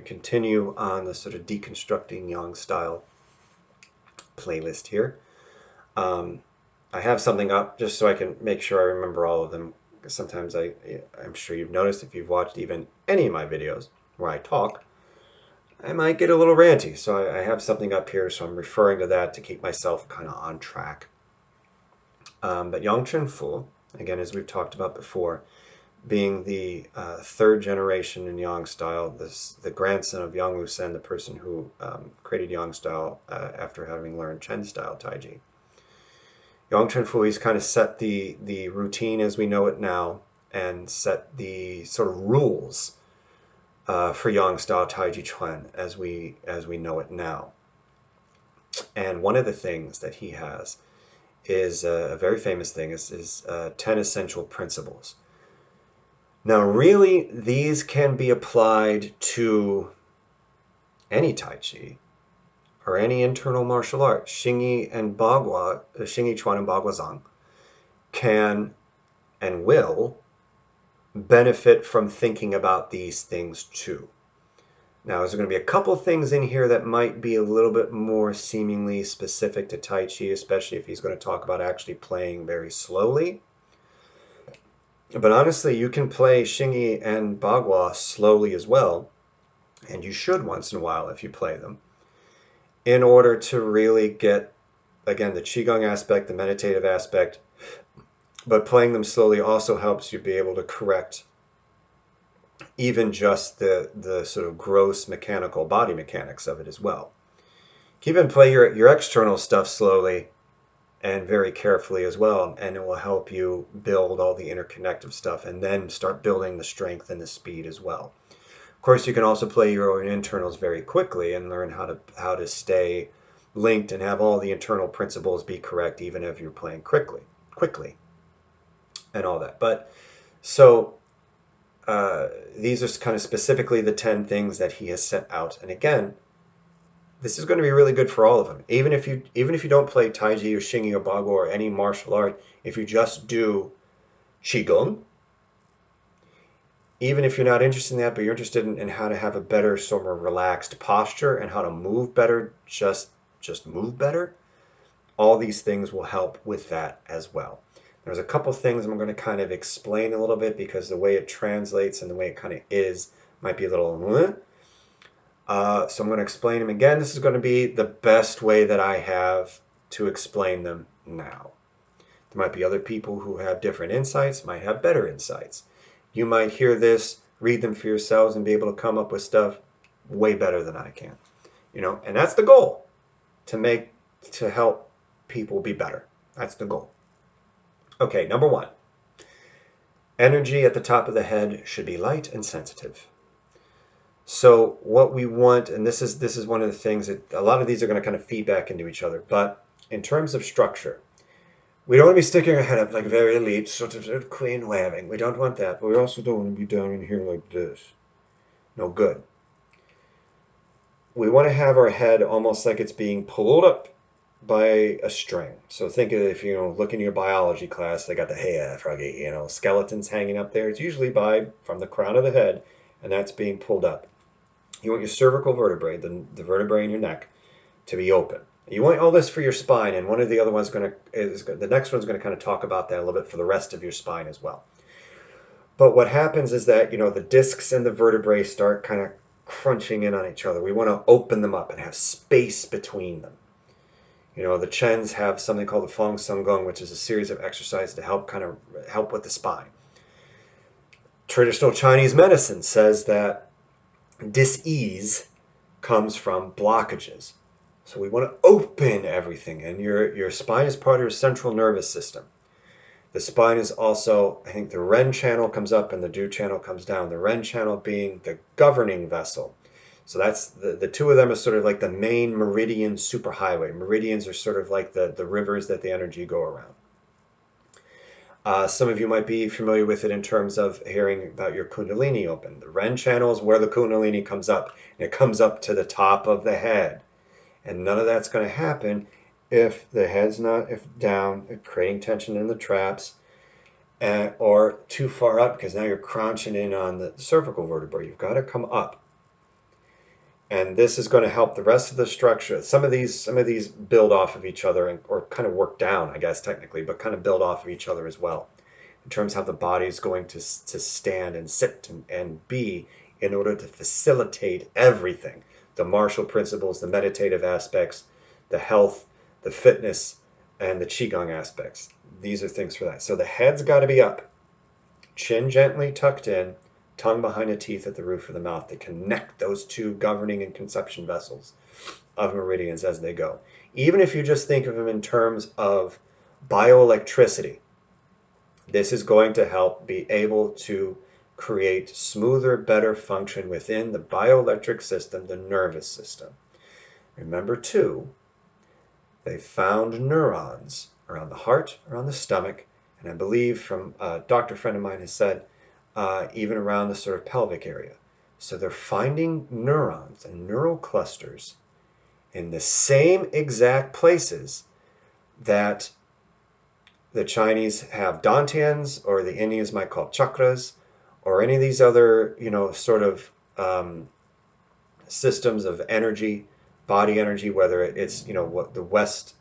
continue on the sort of deconstructing yang style playlist here. I have something up just so I can make sure I remember all of them. Sometimes I'm sure you've noticed if you've watched even any of my videos where I talk, I might get a little ranty. So I have something up here, so I'm referring to that to keep myself kind of on track. But Yang Cheng Fu, again, as we've talked about before, being the third generation in Yang style, the grandson of Yang Wusen, the person who created Yang style after having learned Chen style Taiji. Yang Cheng Fu, he's kind of set the routine as we know it now, and set the sort of rules for Yang style Taiji Chuan as we know it now. And one of the things that he has is a very famous thing is 10 essential principles. Now, really, these can be applied to any Tai Chi or any internal martial art. Xingyi and Bagua, Xingyi Chuan and Bagua Zhang can and will benefit from thinking about these things too. Now, there's going to be a couple things in here that might be a little bit more seemingly specific to Tai Chi, especially if he's going to talk about actually playing very slowly. But honestly, you can play Xingyi and Bagua slowly as well, and you should once in a while if you play them, in order to really get, again, the Qigong aspect, the meditative aspect, but playing them slowly also helps you be able to correct even just the sort of gross mechanical body mechanics of it as well. You can even play your external stuff slowly and very carefully as well, and it will help you build all the interconnective stuff and then start building the strength and the speed as well. Of course, you can also play your own internals very quickly and learn how to stay linked and have all the internal principles be correct even if you're playing quickly and all that. But so these are kind of specifically the 10 things that he has set out. And again, this is going to be really good for all of them. Even if you don't play Taiji or Xingyi or Bagua or any martial art, if you just do Qigong, even if you're not interested in that, but you're interested in how to have a better sort of relaxed posture and how to move better, just move better, all these things will help with that as well. There's a couple things I'm going to kind of explain a little bit because the way it translates and the way it kind of is might be a little so I'm going to explain them again. This is going to be the best way that I have to explain them now. There might be other people who have different insights, might have better insights. You might hear this, read them for yourselves, and be able to come up with stuff way better than I can. And that's the goal, to help people be better. That's the goal. Okay, number 1. Energy at the top of the head should be light and sensitive. So what we want, and this is one of the things that a lot of these are going to kind of feed back into each other, but in terms of structure, we don't want to be sticking our head up like very elite, sort of queen wearing. We don't want that, but we also don't want to be down in here like this. No good. We want to have our head almost like it's being pulled up by a string. So think of it, if you look in your biology class, they got the hey froggy, skeletons hanging up there. It's usually from the crown of the head, and that's being pulled up. You want your cervical vertebrae, the vertebrae in your neck, to be open. You want all this for your spine, and one of the other ones the next one's going to kind of talk about that a little bit for the rest of your spine as well. But what happens is that the discs and the vertebrae start kind of crunching in on each other. We want to open them up and have space between them. The Chens have something called the Feng Sung Gong, which is a series of exercises to help with the spine. Traditional Chinese medicine says that dis-ease comes from blockages. So we want to open everything, and your spine is part of your central nervous system. The spine is also, I think the Ren channel comes up and the Du channel comes down. The Ren channel being the governing vessel. So that's the two of them are sort of like the main meridian superhighway. Meridians are sort of like the rivers that the energy go around. Some of you might be familiar with it in terms of hearing about your Kundalini open. The Ren channel is where the Kundalini comes up, and it comes up to the top of the head. And none of that's going to happen if the head's not down, creating tension in the traps, or too far up, because now you're crouching in on the cervical vertebrae. You've got to come up. And this is going to help the rest of the structure. Some of these build off of each other, or kind of work down, I guess technically, but kind of build off of each other as well, in terms of how the body is going to stand and sit and be in order to facilitate everything: the martial principles, the meditative aspects, the health, the fitness, and the qigong aspects. These are things for that. So the head's got to be up, chin gently tucked in, tongue behind the teeth at the roof of the mouth to connect those two governing and conception vessels of meridians as they go. Even if you just think of them in terms of bioelectricity, this is going to help be able to create smoother, better function within the bioelectric system, the nervous system. Remember, too, they found neurons around the heart, around the stomach, and I believe from a doctor friend of mine has said even around the sort of pelvic area. So they're finding neurons and neural clusters in the same exact places that the Chinese have dantians, or the Indians might call chakras, or any of these other, sort of systems of energy, body energy, whether it's, what the West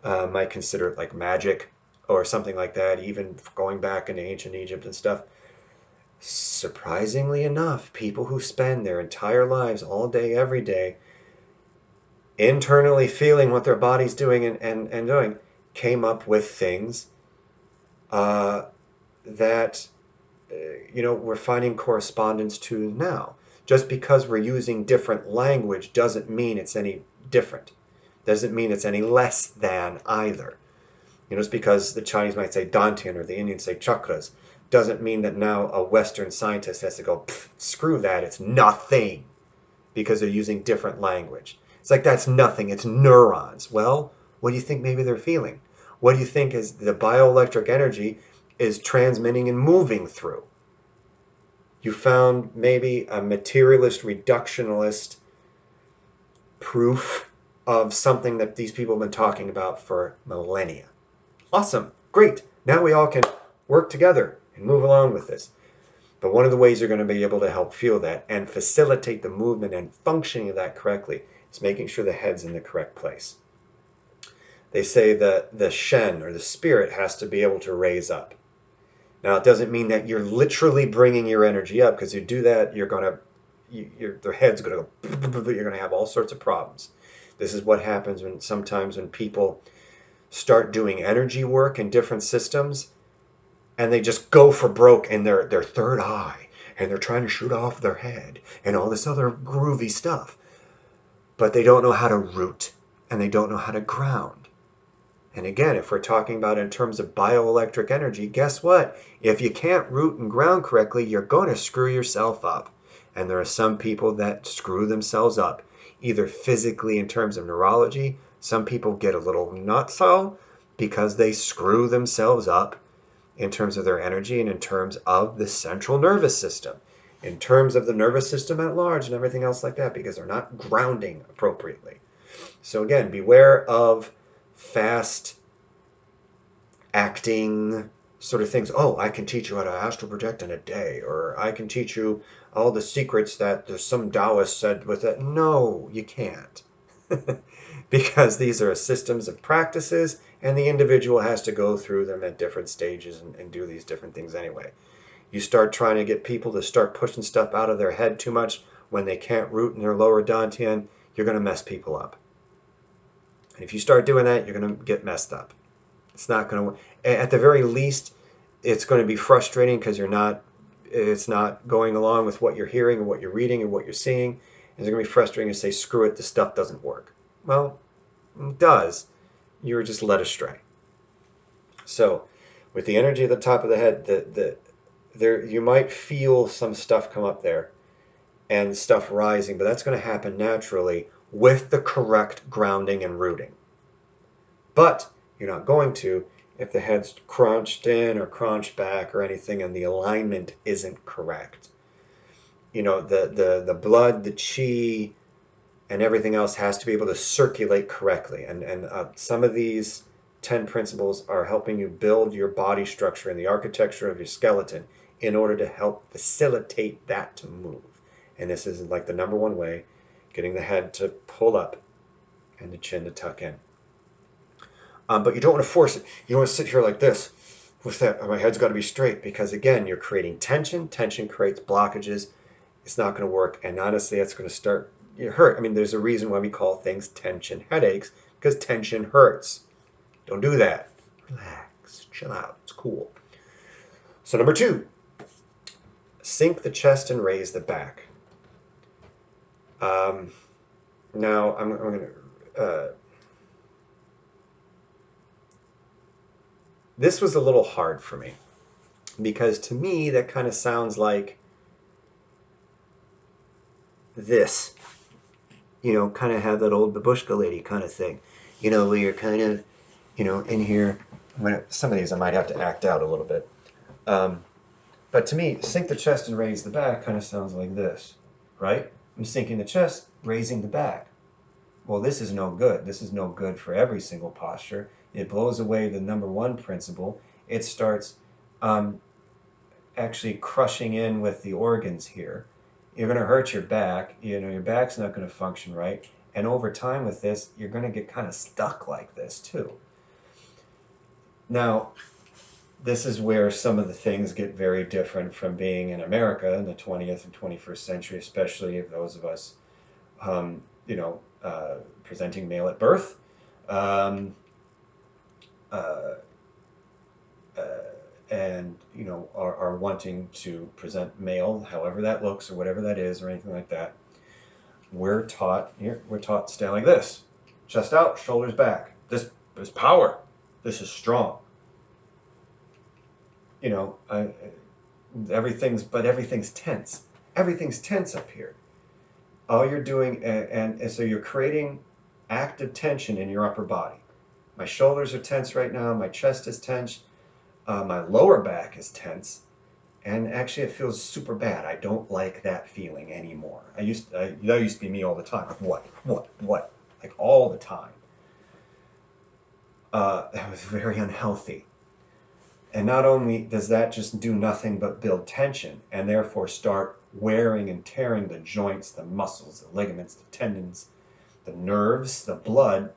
might consider it like magic or something like that, even going back into ancient Egypt and stuff. Surprisingly enough, people who spend their entire lives all day, every day, internally feeling what their body's doing and doing, came up with things that we're finding correspondence to now. Just because we're using different language doesn't mean it's any different. Doesn't mean it's any less than either. Just because the Chinese might say dantian or the Indians say chakras doesn't mean that now a Western scientist has to go, screw that, it's nothing, because they're using different language. It's like, that's nothing, it's neurons. Well, what do you think maybe they're feeling? What do you think is the bioelectric energy is transmitting and moving through? You found maybe a materialist, reductionist proof of something that these people have been talking about for millennia. Awesome, great. Now we all can work together and move along with this. But one of the ways you're going to be able to help fuel that and facilitate the movement and functioning of that correctly is making sure the head's in the correct place. They say that the Shen, or the spirit, has to be able to raise up. Now, it doesn't mean that you're literally bringing your energy up, because you do that, their head's going to go, you're going to have all sorts of problems. This is what happens sometimes when people start doing energy work in different systems, and they just go for broke in their third eye, and they're trying to shoot off their head and all this other groovy stuff. But they don't know how to root, and they don't know how to ground. And again, if we're talking about in terms of bioelectric energy, guess what? If you can't root and ground correctly, you're going to screw yourself up. And there are some people that screw themselves up, either physically in terms of neurology. Some people get a little nutso because they screw themselves up in terms of their energy and in terms of the central nervous system, in terms of the nervous system at large and everything else like that, because they're not grounding appropriately. So again, beware of fast acting sort of things. Oh, I can teach you how to astral project in a day, or I can teach you all the secrets that some Taoist said with it. No, you can't. Because these are systems of practices, and the individual has to go through them at different stages and do these different things anyway. You start trying to get people to start pushing stuff out of their head too much when they can't root in their lower dantian, you're going to mess people up. And if you start doing that, you're going to get messed up. It's not going to, at the very least, it's going to be frustrating because it's not going along with what you're hearing or what you're reading or what you're seeing. And it's going to be frustrating to say, screw it, this stuff doesn't work. Well, it does. You were just led astray. So, with the energy at the top of the head, there you might feel some stuff come up there and stuff rising, but that's going to happen naturally with the correct grounding and rooting. But you're not going to if the head's crunched in or crunched back or anything and the alignment isn't correct. The blood, the chi, and everything else has to be able to circulate correctly. And some of these 10 principles are helping you build your body structure and the architecture of your skeleton in order to help facilitate that to move. And this is like the number one way. getting the head to pull up and the chin to tuck in. But you don't want to force it. You don't want to sit here like this with that. My head's got to be straight, because again, you're creating tension. Tension creates blockages. It's not going to work. And honestly, that's going to start hurt. I mean, there's a reason why we call things tension headaches, because tension hurts. Don't do that. Relax, chill out. It's cool. So number 2, sink the chest and raise the back. Now I'm going to. This was a little hard for me, because to me that kind of sounds like this. Kind of have that old babushka lady kind of thing. Where you're kind of, in here. Some of these I might have to act out a little bit. But to me, sink the chest and raise the back kind of sounds like this, right? I'm sinking the chest, raising the back. Well, this is no good. This is no good for every single posture. It blows away the number 1 principle. It starts actually crushing in with the organs here. You're going to hurt your back. Your back's not going to function right. And over time with this, you're going to get kind of stuck like this too. Now, this is where some of the things get very different from being in America in the 20th and 21st century, especially those of us, presenting male at birth, and are wanting to present male, however that looks or whatever that is or anything like that. We're taught to stand like this, chest out, shoulders back. This is power. This is strong. Everything's tense. Everything's tense up here. All you're doing, and so you're creating active tension in your upper body. My shoulders are tense right now. My chest is tense. My lower back is tense. And actually, it feels super bad. I don't like that feeling anymore. That used to be me all the time. What? Like all the time. That was very unhealthy. And not only does that just do nothing but build tension, and therefore start wearing and tearing the joints, the muscles, the ligaments, the tendons, the nerves, the blood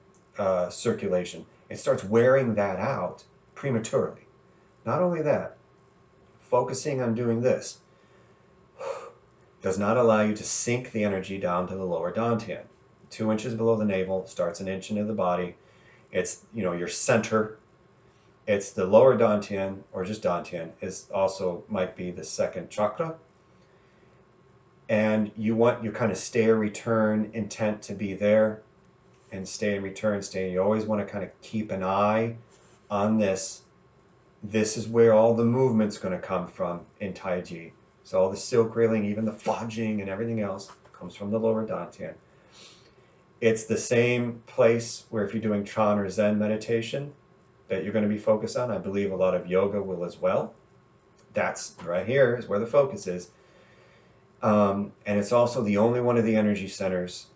circulation. It starts wearing that out prematurely. Not only that, focusing on doing this does not allow you to sink the energy down to the lower dantian. 2 inches below the navel, starts an inch into the body. It's, your center. It's the lower dantian, or just dantian, is also might be the 2nd chakra. And you kind of stay or return intent to be there, and stay and return, stay. You always want to kind of keep an eye on this. This is where all the movement's going to come from in Taiji. So all the silk railing, even the fudging and everything else, comes from the lower dantian. It's the same place where if you're doing Chan or Zen meditation that you're going to be focused on. I believe a lot of yoga will as well. That's right here is where the focus is. And it's also the only one of the energy centers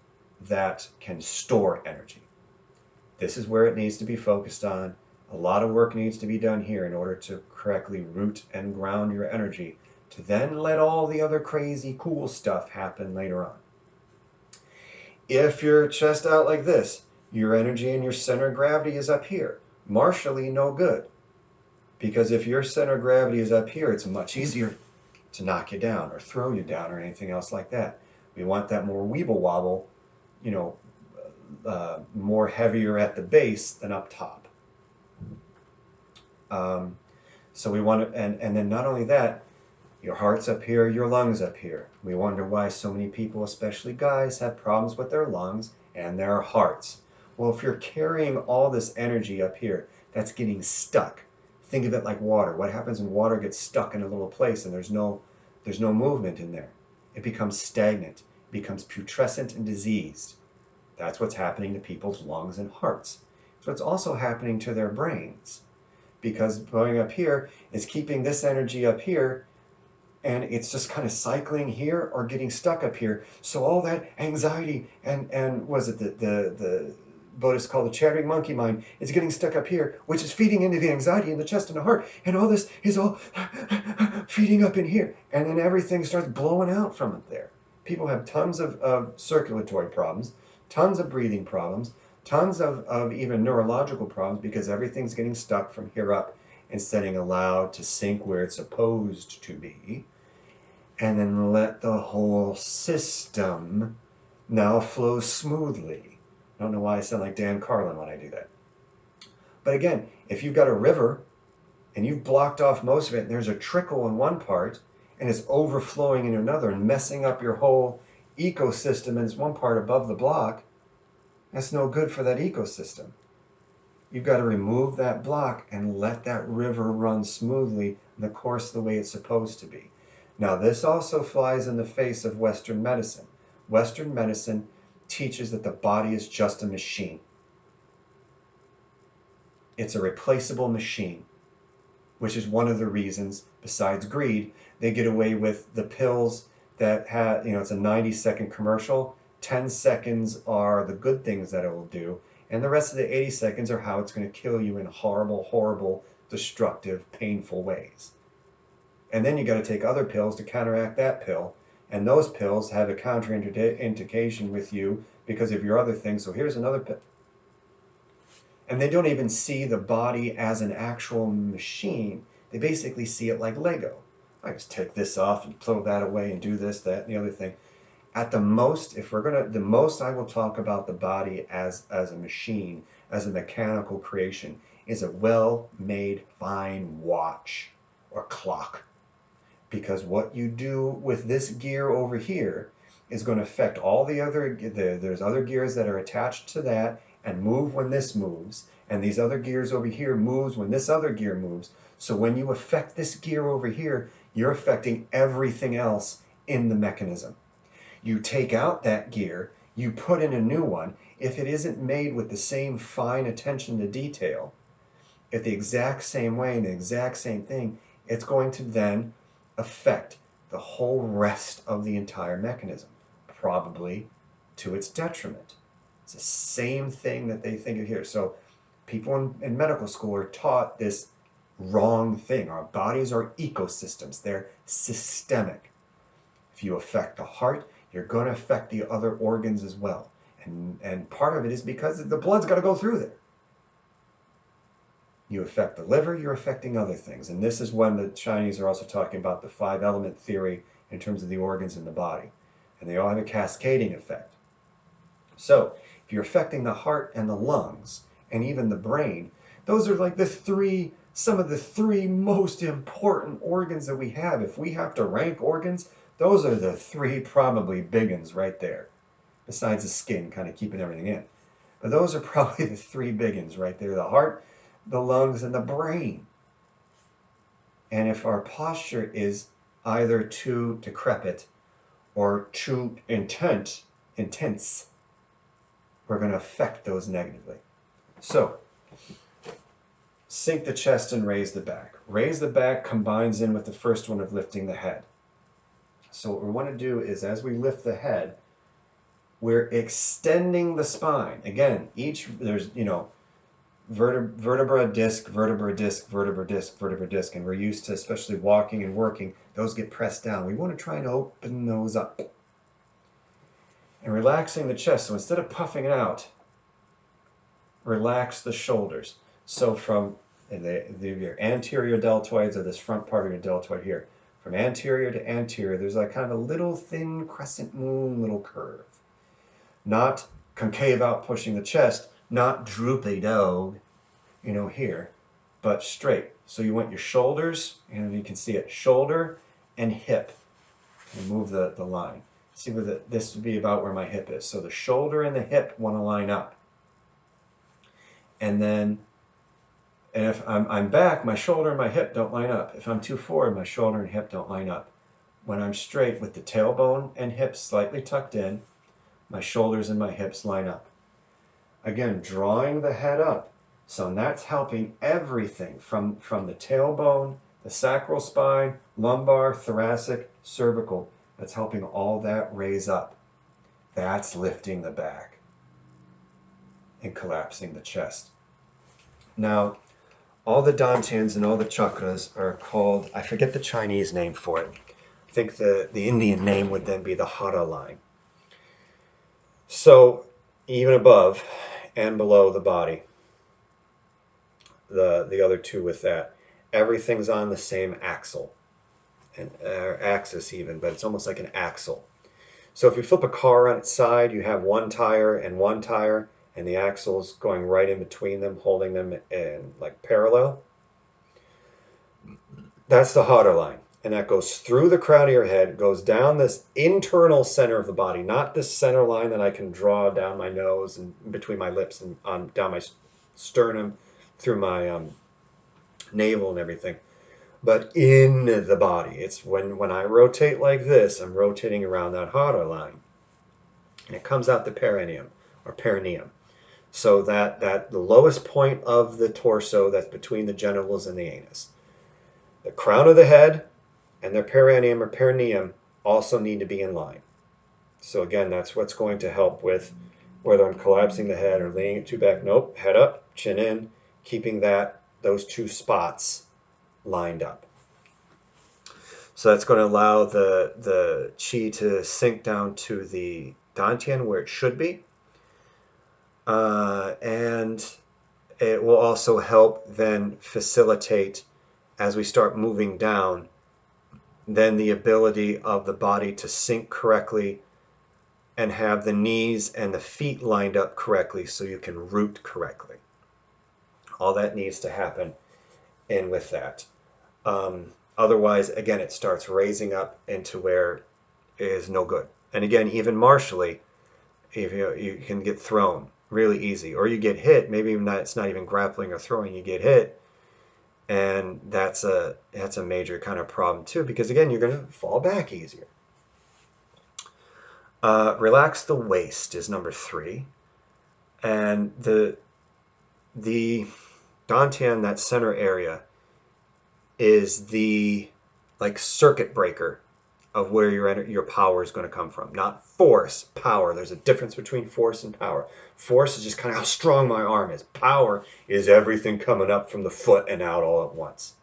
that can store energy. This is where it needs to be focused on. A lot of work needs to be done here in order to correctly root and ground your energy, to then let all the other crazy cool stuff happen later on. If your chest out like this, your energy and your center of gravity is up here. Martially, no good. Because if your center of gravity is up here, it's much easier to knock you down or throw you down or anything else like that. We want that more weeble wobble, more heavier at the base than up top. So we want to, and then not only that, your heart's up here, your lungs up here. We wonder why so many people, especially guys, have problems with their lungs and their hearts. Well, if you're carrying all this energy up here, that's getting stuck. Think of it like water. What happens when water gets stuck in a little place and there's no movement in there? It becomes stagnant, it becomes putrescent and diseased. That's what's happening to people's lungs and hearts. So it's also happening to their brains, because going up here is keeping this energy up here, and it's just kind of cycling here or getting stuck up here. So all that anxiety and was it the Buddhists call the chattering monkey mind, is getting stuck up here, which is feeding into the anxiety in the chest and the heart, and all this is all feeding up in here, and then everything starts blowing out from up there. People have tons of circulatory problems, tons of breathing problems, tons of even neurological problems because everything's getting stuck from here up instead of allowed to sink where it's supposed to be, and then let the whole system now flow smoothly. I don't know why I sound like Dan Carlin when I do that. But again, if you've got a river and you've blocked off most of it, and there's a trickle in one part, and it's overflowing in another and messing up your whole ecosystem, and it's one part above the block, that's no good for that ecosystem. You've got to remove that block and let that river run smoothly in the course the way it's supposed to be. Now, this also flies in the face of Western medicine. Western medicine teaches that the body is just a machine. It's a replaceable machine, which is one of the reasons, besides greed, they get away with the pills that have, it's a 90-second commercial. 10 seconds are the good things that it will do, and the rest of the 80 seconds are how it's going to kill you in horrible, horrible, destructive, painful ways. And then you got to take other pills to counteract that pill, and those pills have a counterindication with you because of your other things. So here's another pill. And they don't even see the body as an actual machine. They basically see it like Lego. I just take this off and throw that away and do this, that, and the other thing. At the most, the most I will talk about the body as a machine, as a mechanical creation, is a well-made, fine watch or clock. Because what you do with this gear over here is going to affect all the other, there's other gears that are attached to that and move when this moves, and these other gears over here moves when this other gear moves. So when you affect this gear over here, you're affecting everything else in the mechanism. You take out that gear, you put in a new one. If it isn't made with the same fine attention to detail, at the exact same way and the exact same thing, it's going to then affect the whole rest of the entire mechanism, probably to its detriment. It's the same thing that they think of here. So people in medical school are taught this wrong thing. Our bodies are ecosystems. They're systemic. If you affect the heart, you're going to affect the other organs as well. And part of it is because the blood's got to go through there. You affect the liver, you're affecting other things. And this is when the Chinese are also talking about the 5-element theory in terms of the organs in the body. And they all have a cascading effect. So if you're affecting the heart and the lungs and even the brain, those are like some of the three most important organs that we have. If we have to rank organs, those are the three probably big ones right there, besides the skin kind of keeping everything in. But those are probably the three big ones right there: the heart, the lungs, and the brain. And if our posture is either too decrepit or too intense, we're going to affect those negatively. So, sink the chest and raise the back. Raise the back combines in with the first one of lifting the head. So what we want to do is, as we lift the head, we're extending the spine. Again, there's, vertebra, disc, vertebra, disc, vertebra, disc, vertebra, disc, and we're used to, especially walking and working, those get pressed down. We want to try and open those up. And relaxing the chest. So instead of puffing it out, relax the shoulders. So from your anterior deltoids, or this front part of your deltoid here, from anterior to anterior, there's like kind of a little thin crescent moon little curve. Not concave out pushing the chest, not droopy dog, here, but straight. So you want your shoulders, and you can see it, shoulder and hip. And move the line. See where this would be about where my hip is. So the shoulder and the hip want to line up. And if I'm back, my shoulder and my hip don't line up. If I'm too forward, my shoulder and hip don't line up. When I'm straight with the tailbone and hips slightly tucked in, my shoulders and my hips line up. Again, drawing the head up. So that's helping everything from the tailbone, the sacral spine, lumbar, thoracic, cervical. That's helping all that raise up. That's lifting the back and collapsing the chest. Now, all the dantans and all the chakras are called, I forget the Chinese name for it, think the Indian name would then be the Hara line. So even above and below the body, the other two with that, everything's on the same axle, and axis even, but it's almost like an axle. So if you flip a car on its side, you have one tire, and the axle's going right in between them, holding them in like parallel. That's the Hara line. And that goes through the crown of your head, goes down this internal center of the body, not this center line that I can draw down my nose and between my lips and on down my sternum, through my navel and everything, but in the body. It's when I rotate like this, I'm rotating around that Hara line. And it comes out the perineum or perineum. So that the lowest point of the torso that's between the genitals and the anus. The crown of the head and their perineum or perineum also need to be in line. So again, that's what's going to help with whether I'm collapsing the head or leaning it too back. Nope, head up, chin in, keeping those two spots lined up. So that's going to allow the chi to sink down to the dantian where it should be. And it will also help then facilitate, as we start moving down, then the ability of the body to sink correctly and have the knees and the feet lined up correctly so you can root correctly. All that needs to happen in with that. Otherwise, again, it starts raising up into where it is no good. And again, even martially, if you can get thrown really easy, or you get hit. Maybe even it's not even grappling or throwing. You get hit, and that's a major kind of problem too, because again, you're going to fall back easier. Relax the waist is number 3, and the dantian, that center area, is the like circuit breaker of where your power is going to come from. Not force, power. There's a difference between force and power. Force is just kind of how strong my arm is. Power is everything coming up from the foot and out all at once.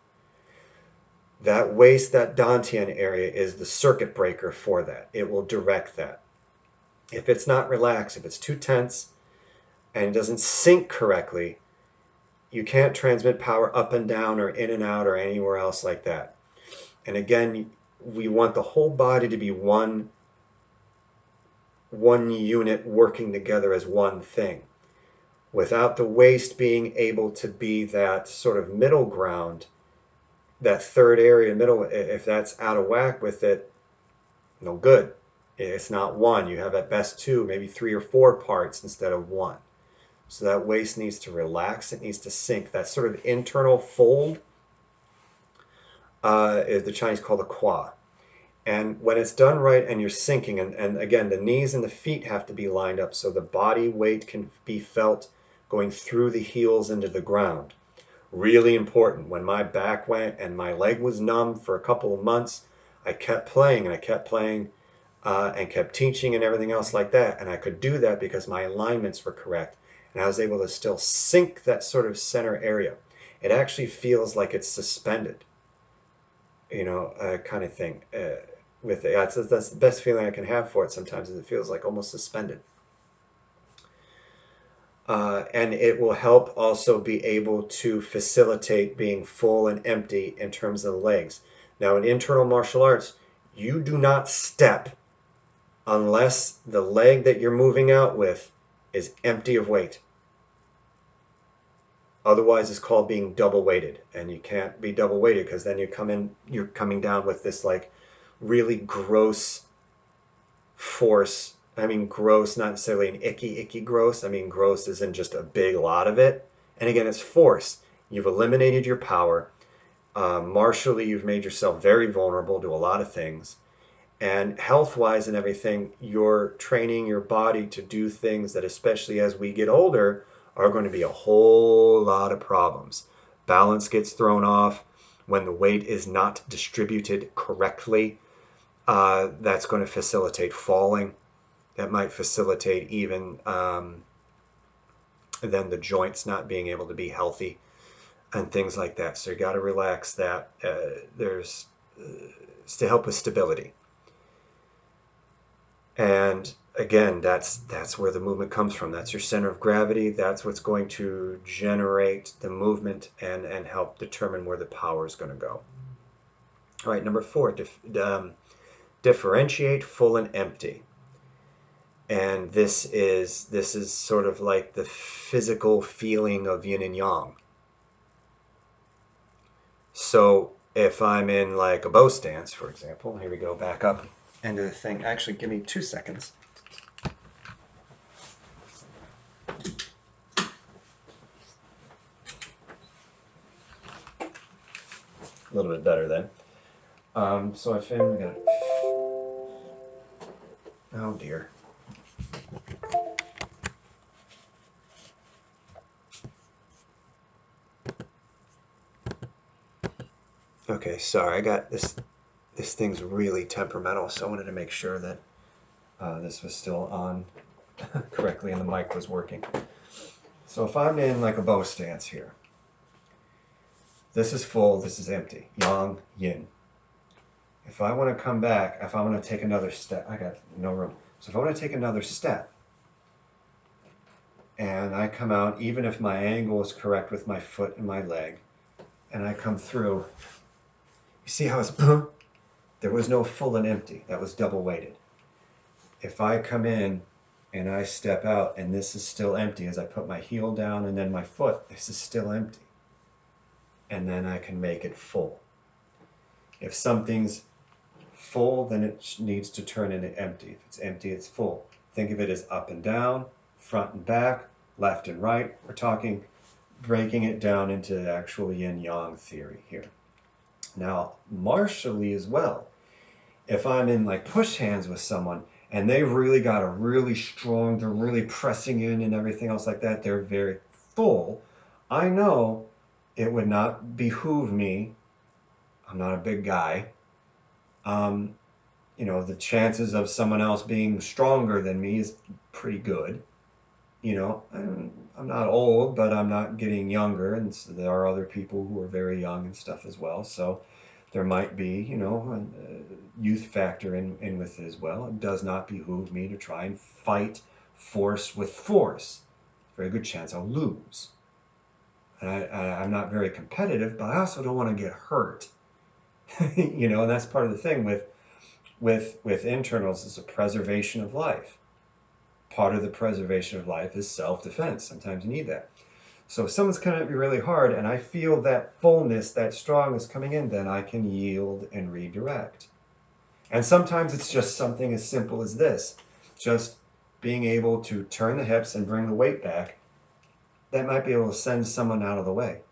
That waist, that dantian area, is the circuit breaker for that. It will direct that. If it's not relaxed, if it's too tense and it doesn't sink correctly, you can't transmit power up and down or in and out or anywhere else like that. And again, we want the whole body to be one unit working together as one thing. Without the waist being able to be that sort of middle ground, that third area middle, if that's out of whack with it, no good. It's not one. You have at best 2, maybe 3 or 4 parts instead of 1. So that waist needs to relax. It needs to sink. That sort of internal fold is the Chinese call the qua. And when it's done right and you're sinking, and again, the knees and the feet have to be lined up so the body weight can be felt going through the heels into the ground. Really important. When my back went and my leg was numb for a couple of months, I kept playing and I kept playing and kept teaching and everything else like that. And I could do that because my alignments were correct. And I was able to still sink that sort of center area. It actually feels like it's suspended, kind of thing. With it, that's the best feeling I can have for it sometimes, is it feels like almost suspended. And it will help also be able to facilitate being full and empty in terms of the legs. Now, in internal martial arts, you do not step unless the leg that you're moving out with is empty of weight. Otherwise, it's called being double weighted, and you can't be double weighted because then you're coming down with this like really gross force. I mean gross, not necessarily an icky gross. I mean gross isn't just a big lot of it. And again, it's force. You've eliminated your power. Martially, you've made yourself very vulnerable to a lot of things. And health-wise and everything, you're training your body to do things that, especially as we get older, are going to be a whole lot of problems. Balance gets thrown off when the weight is not distributed correctly. That's going to facilitate falling. That might facilitate even then the joints not being able to be healthy and things like that. So you got to relax that. There's it's to help with stability. And again, that's where the movement comes from. That's your center of gravity. That's what's going to generate the movement and help determine where the power is going to go. All right, number 4, differentiate full and empty. And this is sort of like the physical feeling of yin and yang. So if I'm in like a bow stance, for example, here we go, back up into the thing. Actually, give me 2 seconds. A little bit better then. So I found we got. Oh dear. Okay, sorry. I got this. This thing's really temperamental, so I wanted to make sure that this was still on correctly and the mic was working. So if I'm in like a bow stance here, this is full, this is empty. Yang, yin. If I want to come back, if I want to take another step, I got no room. So if I want to take another step, and I come out, even if my angle is correct with my foot and my leg, and I come through, you see how it's, there was no full and empty. That was double weighted. If I come in and I step out and this is still empty as I put my heel down and then my foot, this is still empty. And then I can make it full. If something's full, then it needs to turn into empty. If it's empty, it's full. Think of it as up and down, front and back, left and right. We're talking breaking it down into the actual yin-yang theory here. Now, martially as well, if I'm in like push hands with someone and they've really got a really strong, they're really pressing in and everything else like that, they're very full, I know it would not behoove me, I'm not a big guy, you know, the chances of someone else being stronger than me is pretty good. You know, I'm not old, but I'm not getting younger, and so there are other people who are very young and stuff as well. So there might be, you know, a youth factor in with it as well. It does not behoove me to try and fight force with force. Very good chance I'll lose. And I'm not very competitive, but I also don't want to get hurt. You know, and that's part of the thing with internals is a preservation of life. Part of the preservation of life is self-defense. Sometimes you need that. So if someone's coming at me really hard and I feel that fullness, that strongness coming in, then I can yield and redirect. And sometimes it's just something as simple as this. Just being able to turn the hips and bring the weight back. That might be able to send someone out of the way.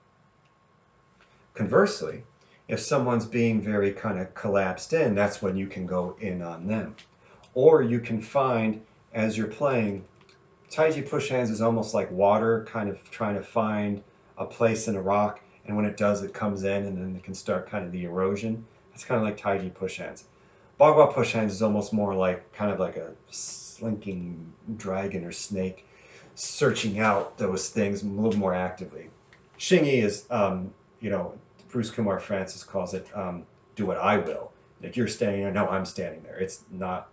Conversely, if someone's being very kind of collapsed in, that's when you can go in on them. Or you can find, as you're playing, Taiji push hands is almost like water, kind of trying to find a place in a rock, and when it does, it comes in, and then it can start kind of the erosion. That's kind of like Taiji push hands. Bagua push hands is almost more like kind of like a slinking dragon or snake, searching out those things a little more actively. Xingyi is, you know, Bruce Kumar Francis calls it do what I will. Like you're standing there, no, I'm standing there. It's not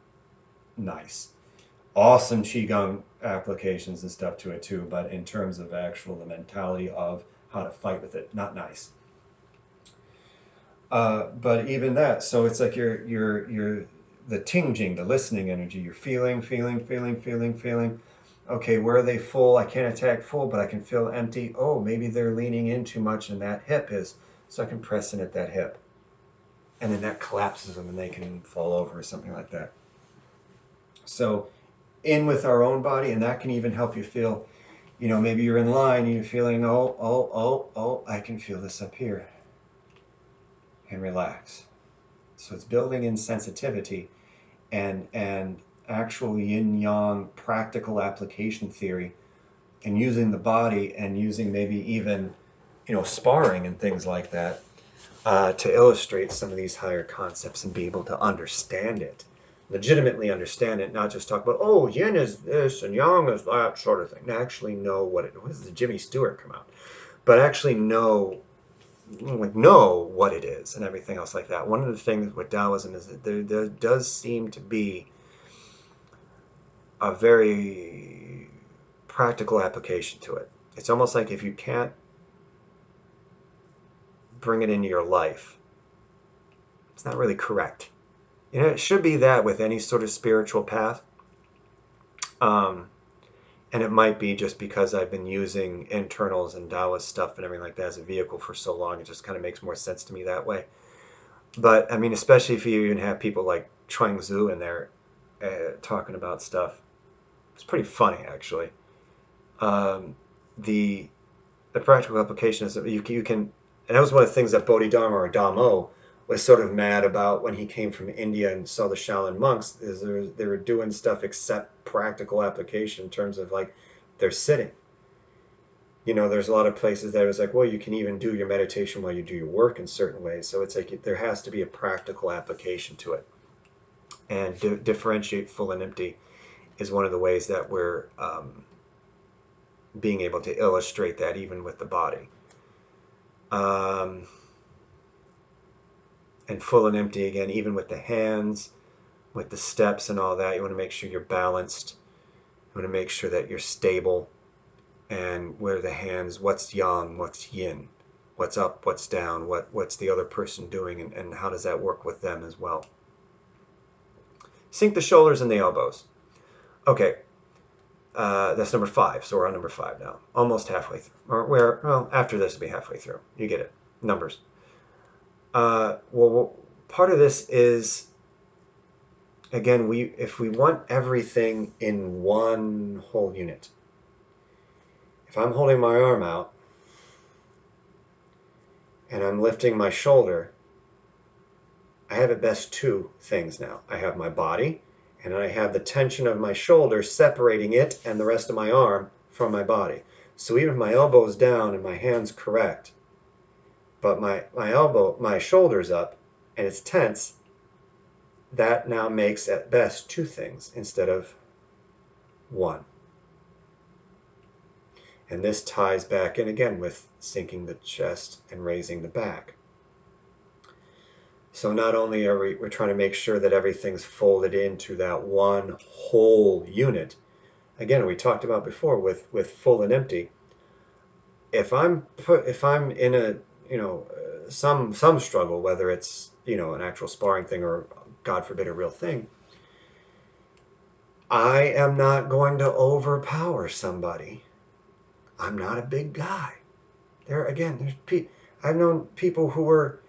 nice. Awesome Qigong applications and stuff to it too, but in terms of actual the mentality of how to fight with it, not nice. But even that, so it's like you're the tinging, the listening energy, you're feeling. Okay, where are they full? I can't attack full, but I can feel empty. Oh, maybe they're leaning in too much and that hip is, so I can press in at that hip. And then that collapses them and they can fall over or something like that. So in with our own body, and that can even help you feel, you know, maybe you're in line and you're feeling, oh, I can feel this up here. And relax. So it's building in sensitivity and actual yin-yang practical application theory and using the body and using maybe even, you know, sparring and things like that to illustrate some of these higher concepts and be able to understand it. Legitimately understand it, not just talk about, oh, yin is this and yang is that sort of thing. Actually know what it was. The Jimmy Stewart come out, but actually know like know what it is and everything else like that. One of the things with Taoism is that there does seem to be a very practical application to it. It's almost like if you can't bring it into your life, it's not really correct. You know, it should be that with any sort of spiritual path. Um, and it might be just because I've been using internals and Taoist stuff and everything like that as a vehicle for so long, it just kind of makes more sense to me that way. But I mean, especially if you even have people like Cheng Fu in there talking about stuff, it's pretty funny actually. Um, the the practical application is that you can, and that was one of the things that Bodhidharma or Damo was sort of mad about when he came from India and saw the Shaolin monks, is they were doing stuff except practical application in terms of like they're sitting. You know, there's a lot of places that it was like, well, you can even do your meditation while you do your work in certain ways. So it's like there has to be a practical application to it. And differentiate full and empty is one of the ways that we're being able to illustrate that even with the body. Um, and full and empty again, even with the hands, with the steps and all that. You want to make sure you're balanced. You want to make sure that you're stable. And where the hands, what's yang, what's yin, what's up, what's down, what's the other person doing, and how does that work with them as well. Sink the shoulders and the elbows. Okay, that's number 5. So we're on number 5 now, almost halfway through. Or well, after this will be halfway through. You get it. Numbers. Well, part of this is, again, if we want everything in one whole unit. If I'm holding my arm out and I'm lifting my shoulder, I have at best 2 things now. I have my body, and I have the tension of my shoulder separating it and the rest of my arm from my body. So even if my elbow's down and my hand's correct, but my shoulder's up and it's tense, that now makes at best 2 things instead of 1. And this ties back in again with sinking the chest and raising the back. So not only are we're trying to make sure that everything's folded into that one whole unit. Again, we talked about before with full and empty. If I'm in a some struggle, whether it's an actual sparring thing or God forbid a real thing, I am not going to overpower somebody. I'm not a big guy. I've known people who were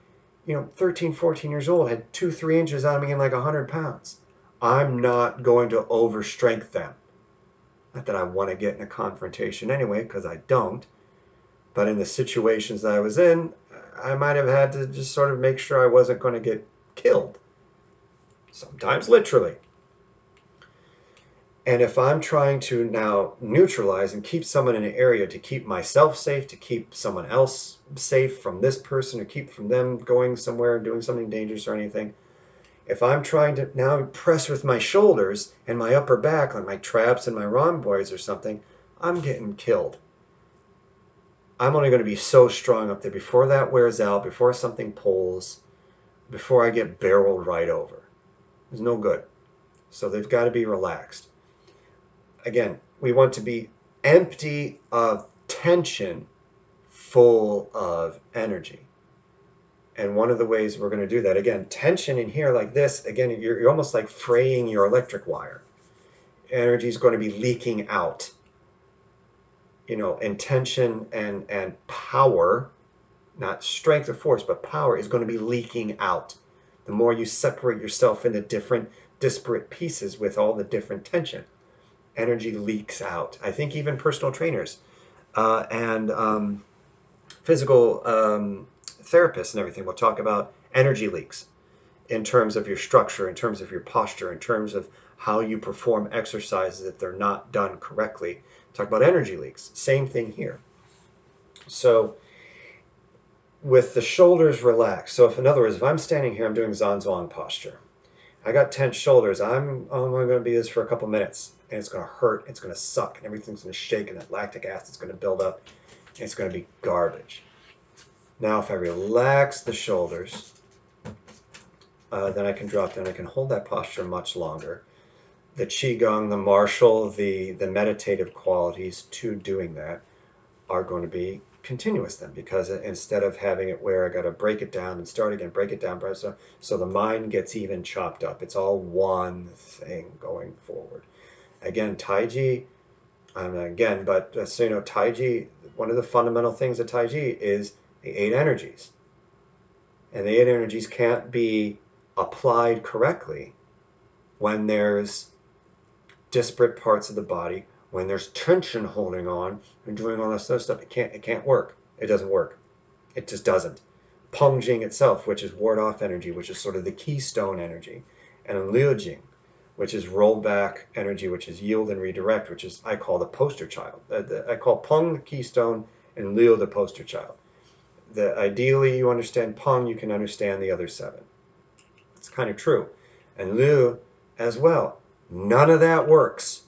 13, 14 years old, had 2, 3 inches on me and like 100 pounds. I'm not going to overstrength them. Not that I want to get in a confrontation anyway, because I don't. But in the situations that I was in, I might have had to just sort of make sure I wasn't going to get killed. Sometimes literally. And if I'm trying to now neutralize and keep someone in an area to keep myself safe, to keep someone else safe from this person, to keep from them going somewhere and doing something dangerous or anything, if I'm trying to now press with my shoulders and my upper back, like my traps and my rhomboids or something, I'm getting killed. I'm only going to be so strong up there before that wears out, before something pulls, before I get barreled right over. It's no good. So they've got to be relaxed. Again, we want to be empty of tension, full of energy. And one of the ways we're going to do that, again, tension in here like this, again, you're almost like fraying your electric wire. Energy is going to be leaking out. And tension and power, not strength or force, but power is going to be leaking out. The more you separate yourself into different disparate pieces with all the different tension, energy leaks out. I think even personal trainers and physical therapists and everything will talk about energy leaks in terms of your structure, in terms of your posture, in terms of how you perform exercises if they're not done correctly. Talk about energy leaks. Same thing here. So with the shoulders relaxed, so in other words, if I'm standing here, I'm doing Zanzhuang posture. I got tense shoulders. I'm only going to be this for a couple minutes, and it's going to hurt. It's going to suck, and everything's going to shake, and that lactic acid's going to build up, and it's going to be garbage. Now if I relax the shoulders, then I can drop down. I can hold that posture much longer. The Qigong, the martial, the meditative qualities to doing that are going to be continuous then, because instead of having it where I got to break it down and start again, break it down, so the mind gets even chopped up. It's all one thing going forward. Again, Taiji, but so you know, Taiji, one of the fundamental things of Taiji is the 8 energies. And the 8 energies can't be applied correctly when there's disparate parts of the body, when there's tension holding on and doing all this other stuff. It can't work. It doesn't work. It just doesn't. Pengjing itself, which is ward off energy, which is sort of the keystone energy, and Liujing, which is roll back energy, which is yield and redirect, which is I call the poster child. I call Peng the keystone and Liu the poster child. Ideally, you understand Peng, you can understand the other 7. It's kind of true. And Liu as well. None of that works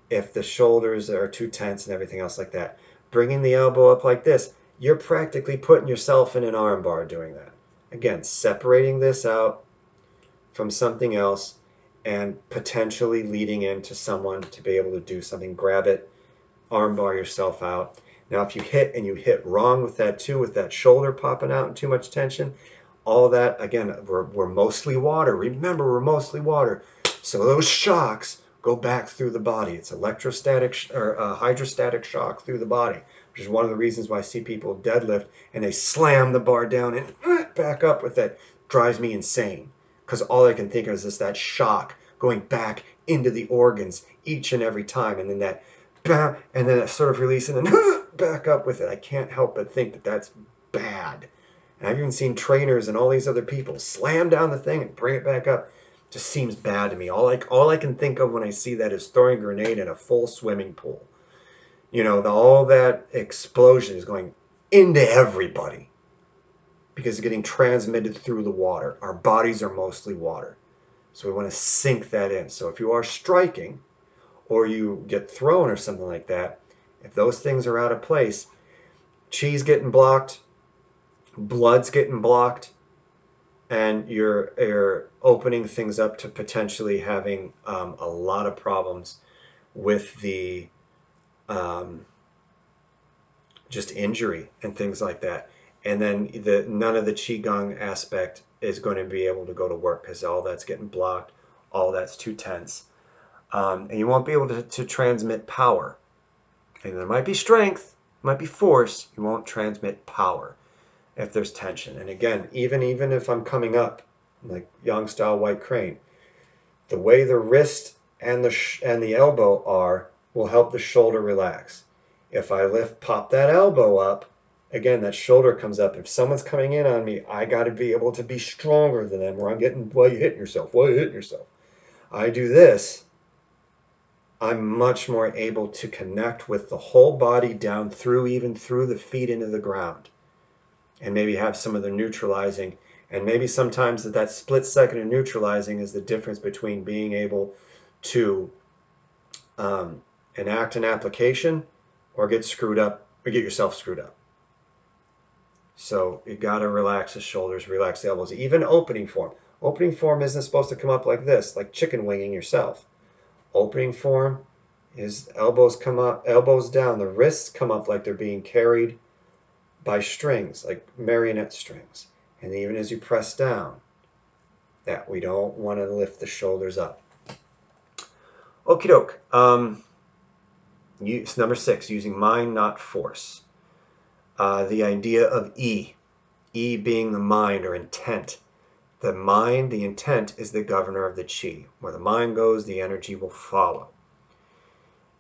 if the shoulders are too tense and everything else like that. Bringing the elbow up like this, you're practically putting yourself in an arm bar doing that. Again, separating this out from something else and potentially leading into someone to be able to do something. Grab it, arm bar yourself out. Now, if you hit wrong with that too, with that shoulder popping out and too much tension, all that, again, we're mostly water. Remember, we're mostly water. So those shocks go back through the body. It's electrostatic or hydrostatic shock through the body, which is one of the reasons why I see people deadlift and they slam the bar down and back up with it. Drives me insane, because all I can think of is just that shock going back into the organs each and every time, and then that and then that sort of release and then back up with it. I can't help but think that that's bad. And I've even seen trainers and all these other people slam down the thing and bring it back up. It just seems bad to me. All I can think of when I see that is throwing a grenade in a full swimming pool. You know, all that explosion is going into everybody because it's getting transmitted through the water. Our bodies are mostly water. So we want to sink that in. So if you are striking or you get thrown or something like that, if those things are out of place, chi's getting blocked, blood's getting blocked, and you're opening things up to potentially having a lot of problems with the just injury and things like that. And then none of the qigong aspect is going to be able to go to work because all that's getting blocked, all that's too tense, and you won't be able to transmit power. And there might be strength, might be force. You won't transmit power if there's tension. And again, even if I'm coming up like Yang style white crane, the way the wrist and the elbow are will help the shoulder relax. If I pop that elbow up, again, that shoulder comes up. If someone's coming in on me, I got to be able to be stronger than them, or I'm getting, well, you hitting yourself. Well, you hitting yourself. I do this, I'm much more able to connect with the whole body down through, even through the feet into the ground, and maybe have some of the neutralizing. And maybe sometimes that split second of neutralizing is the difference between being able to enact an application or get screwed up or get yourself screwed up. So you got to relax the shoulders, relax the elbows. Even opening form. Opening form isn't supposed to come up like this, like chicken winging yourself. Opening form is elbows come up, elbows down. The wrists come up like they're being carried by strings, like marionette strings. And even as you press down, that we don't want to lift the shoulders up. Okie doke. Number 6, using mind, not force. The idea of E being the mind or intent. The mind, the intent, is the governor of the chi. Where the mind goes, the energy will follow.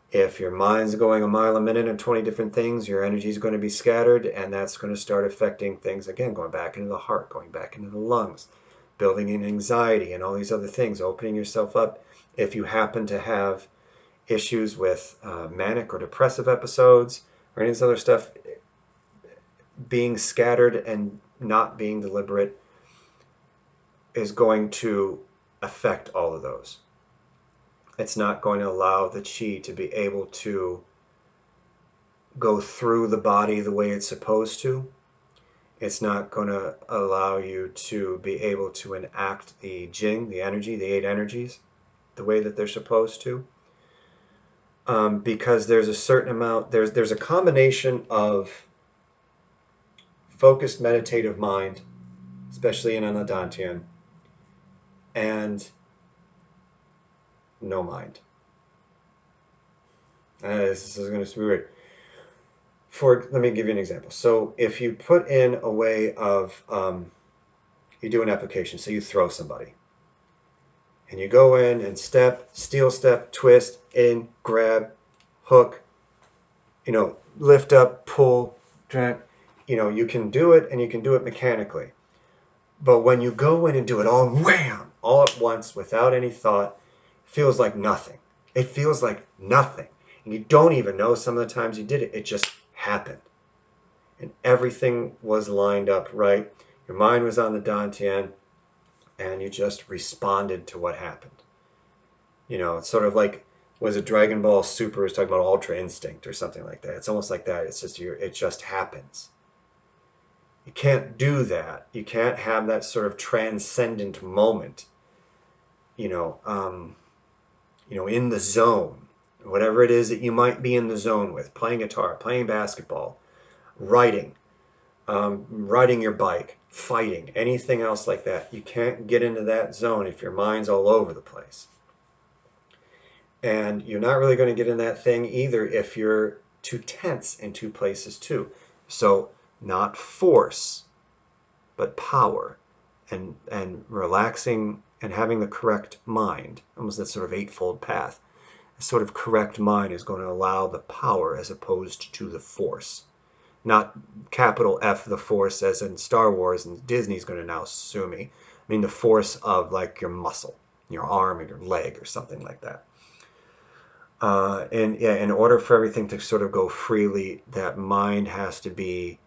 If your mind's going a mile a minute and 20 different things, your energy is going to be scattered, and that's going to start affecting things, again, going back into the heart, going back into the lungs, building in anxiety and all these other things, opening yourself up. If you happen to have issues with manic or depressive episodes or any of this other stuff, being scattered and not being deliberate is going to affect all of those. It's not going to allow the chi to be able to go through the body the way it's supposed to. It's not going to allow you to be able to enact the Jing, the energy, the 8 energies, the way that they're supposed to. Because there's a certain amount, there's a combination of focused meditative mind, especially in an Dantian, and no mind. This is going to be weird. Let me give you an example. So if you put in a way of, you do an application, so you throw somebody, and you go in and step, steel step, twist, in, grab, hook, lift up, pull, drag, you can do it, and you can do it mechanically. But when you go in and do it all wham, all at once, without any thought, it feels like nothing. It feels like nothing. And you don't even know some of the times you did it. It just happened. And everything was lined up right. Your mind was on the Dantian, and you just responded to what happened. It's sort of like, was it Dragon Ball Super is talking about Ultra Instinct or something like that. It's almost like that. It's just it just happens. You can't do that. You can't have that sort of transcendent moment, in the zone, whatever it is that you might be in the zone with, playing guitar, playing basketball, writing, riding your bike, fighting, anything else like that. You can't get into that zone if your mind's all over the place. And you're not really going to get in that thing either if you're too tense in two places too. So not force, but power, and relaxing and having the correct mind, almost that sort of eightfold path. A sort of correct mind is going to allow the power as opposed to the force. Not capital F the force as in Star Wars, and Disney's going to now sue me. I mean the force of like your muscle, your arm or your leg or something like that. And yeah, in order for everything to sort of go freely, that mind has to be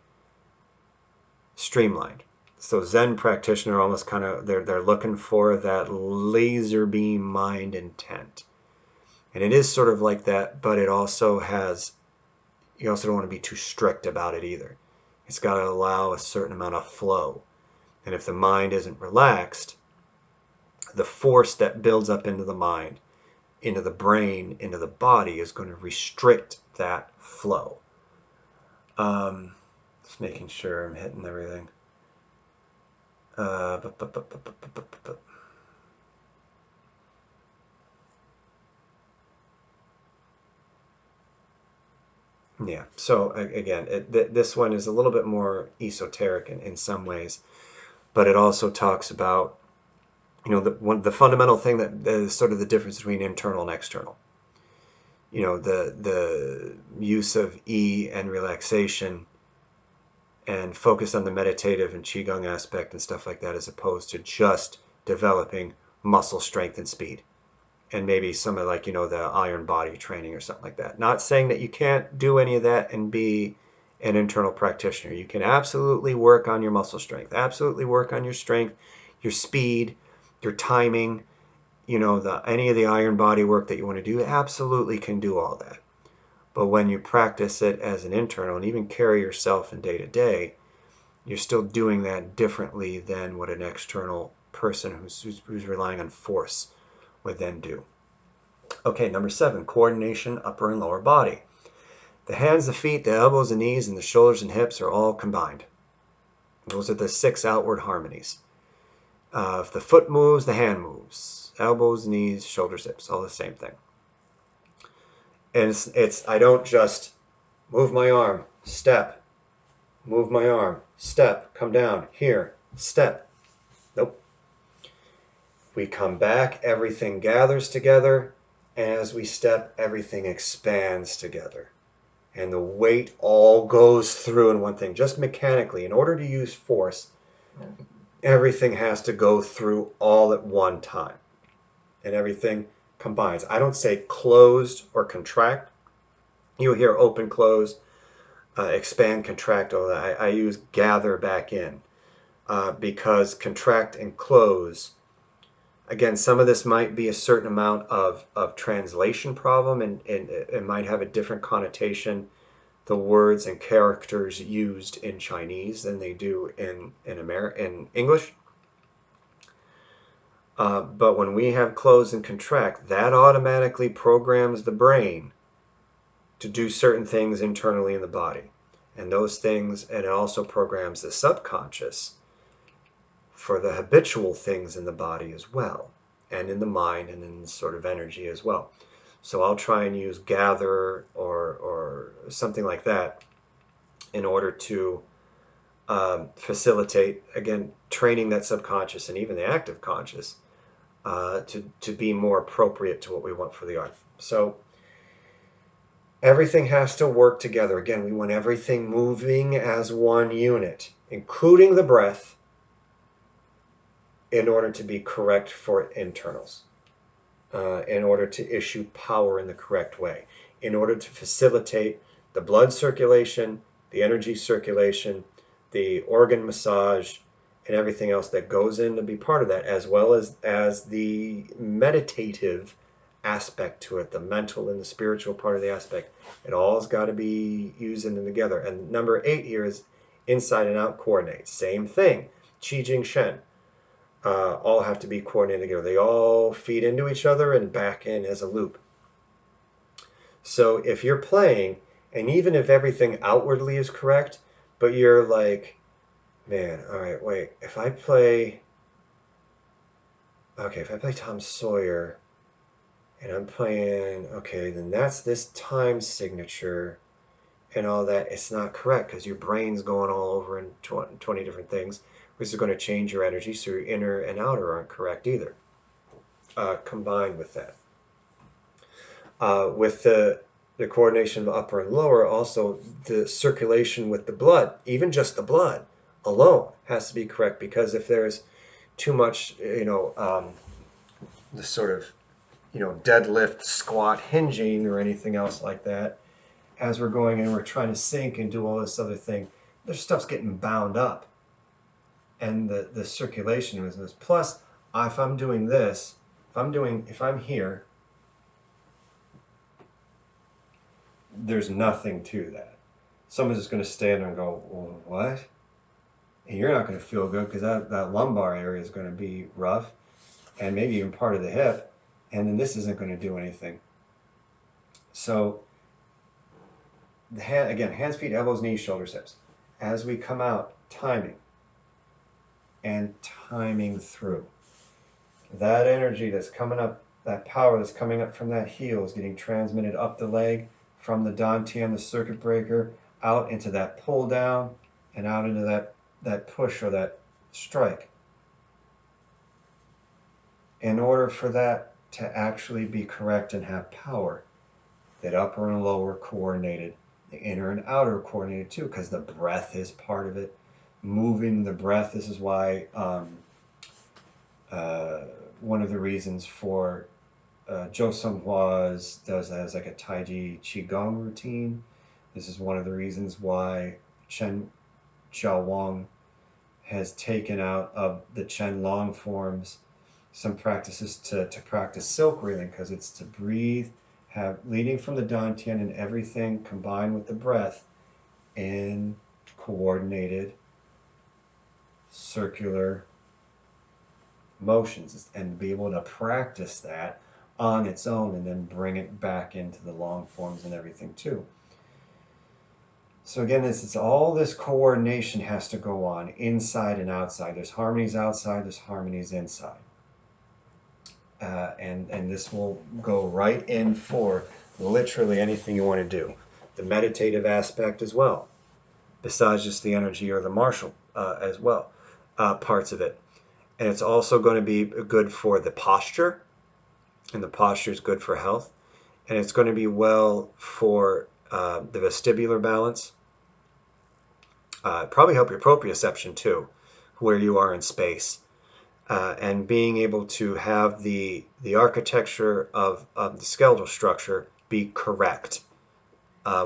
streamlined. So Zen practitioner almost kind of, they're looking for that laser beam mind intent. And it is sort of like that, but it also has, you also don't want to be too strict about it either. It's got to allow a certain amount of flow. And if the mind isn't relaxed, the force that builds up into the mind, into the brain, into the body is going to restrict that flow. Just making sure I'm hitting everything. Yeah, so again, this one is a little bit more esoteric in some ways, but it also talks about, the fundamental thing that is sort of the difference between internal and external. The use of E and relaxation and focus on the meditative and Qigong aspect and stuff like that, as opposed to just developing muscle strength and speed. And maybe some of the iron body training or something like that. Not saying that you can't do any of that and be an internal practitioner. You can absolutely work on your muscle strength, absolutely work on your strength, your speed, your timing, any of the iron body work that you want to do, absolutely can do all that. But when you practice it as an internal and even carry yourself in day to day, you're still doing that differently than what an external person who's relying on force would then do. Okay, number 7, coordination, upper and lower body. The hands, the feet, the elbows, the knees, and the shoulders and hips are all combined. Those are the 6 outward harmonies. If the foot moves, the hand moves. Elbows, knees, shoulders, hips, all the same thing. And it's I don't just move my arm, step, move my arm, step, come down, here, step. Nope. We come back, everything gathers together, and as we step, everything expands together. And the weight all goes through in one thing, just mechanically. In order to use force, everything has to go through all at one time. And everything combines. I don't say closed or contract. You'll hear open, close, expand, contract. I use gather back in because contract and close, again, some of this might be a certain amount of translation problem, and it might have a different connotation the words and characters used in Chinese than they do in English. But when we have close and contract, that automatically programs the brain to do certain things internally in the body. And those things, and it also programs the subconscious for the habitual things in the body as well, and in the mind and in sort of energy as well. So I'll try and use gather or something like that in order to facilitate, again, training that subconscious and even the active conscious to be more appropriate to what we want for the art. So everything has to work together. Again, we want everything moving as one unit, including the breath, in order to be correct for internals, in order to issue power in the correct way, in order to facilitate the blood circulation, the energy circulation, the organ massage, and everything else that goes in to be part of that, as well as the meditative aspect to it, the mental and the spiritual part of the aspect. It all's got to be using them together. And number 8 here is inside and out coordinate. Same thing. Qi Jing Shen. All have to be coordinated together. They all feed into each other and back in as a loop. So if you're playing, and even if everything outwardly is correct, but you're like, man, all right, wait, if I play Tom Sawyer, and I'm playing, okay, then that's this time signature and all that, it's not correct because your brain's going all over in 20 different things, which is going to change your energy, so your inner and outer aren't correct either. Combined with that. With the coordination of upper and lower, also the circulation with the blood, even just the blood alone has to be correct, because if there's too much, the sort of, deadlift, squat, hinging, or anything else like that, as we're going and we're trying to sync and do all this other thing, there's stuff's getting bound up. And the circulation is this. Plus, if I'm doing this, if I'm here, there's nothing to that. Someone's just going to stand there and go, well, what? And you're not going to feel good because that lumbar area is going to be rough, and maybe even part of the hip, and then this isn't going to do anything. So, again, hands, feet, elbows, knees, shoulders, hips. As we come out, timing and timing through. That energy that's coming up, that power that's coming up from that heel is getting transmitted up the leg, from the dantian, the circuit breaker, out into that pull down, and out into that push or that strike. In order for that to actually be correct and have power, that upper and lower coordinated, the inner and outer coordinated too, because the breath is part of it. Moving the breath, this is why one of the reasons for Zhou Songhua does as like a Taiji Qigong routine. This is one of the reasons why Chen Xiaowang has taken out of the Chen Long forms some practices to practice silk reeling, because it's to breathe, have leading from the dantian and everything combined with the breath in coordinated circular motions, and be able to practice that on its own and then bring it back into the long forms and everything too. So again, it's all this coordination has to go on inside and outside. There's harmonies outside, there's harmonies inside. And this will go right in for literally anything you want to do. The meditative aspect as well, besides just the energy or the martial as well, parts of it. And it's also going to be good for the posture, and the posture is good for health. And it's going to be well for the vestibular balance. Probably help your proprioception too, where you are in space. And being able to have the architecture of the skeletal structure be correct,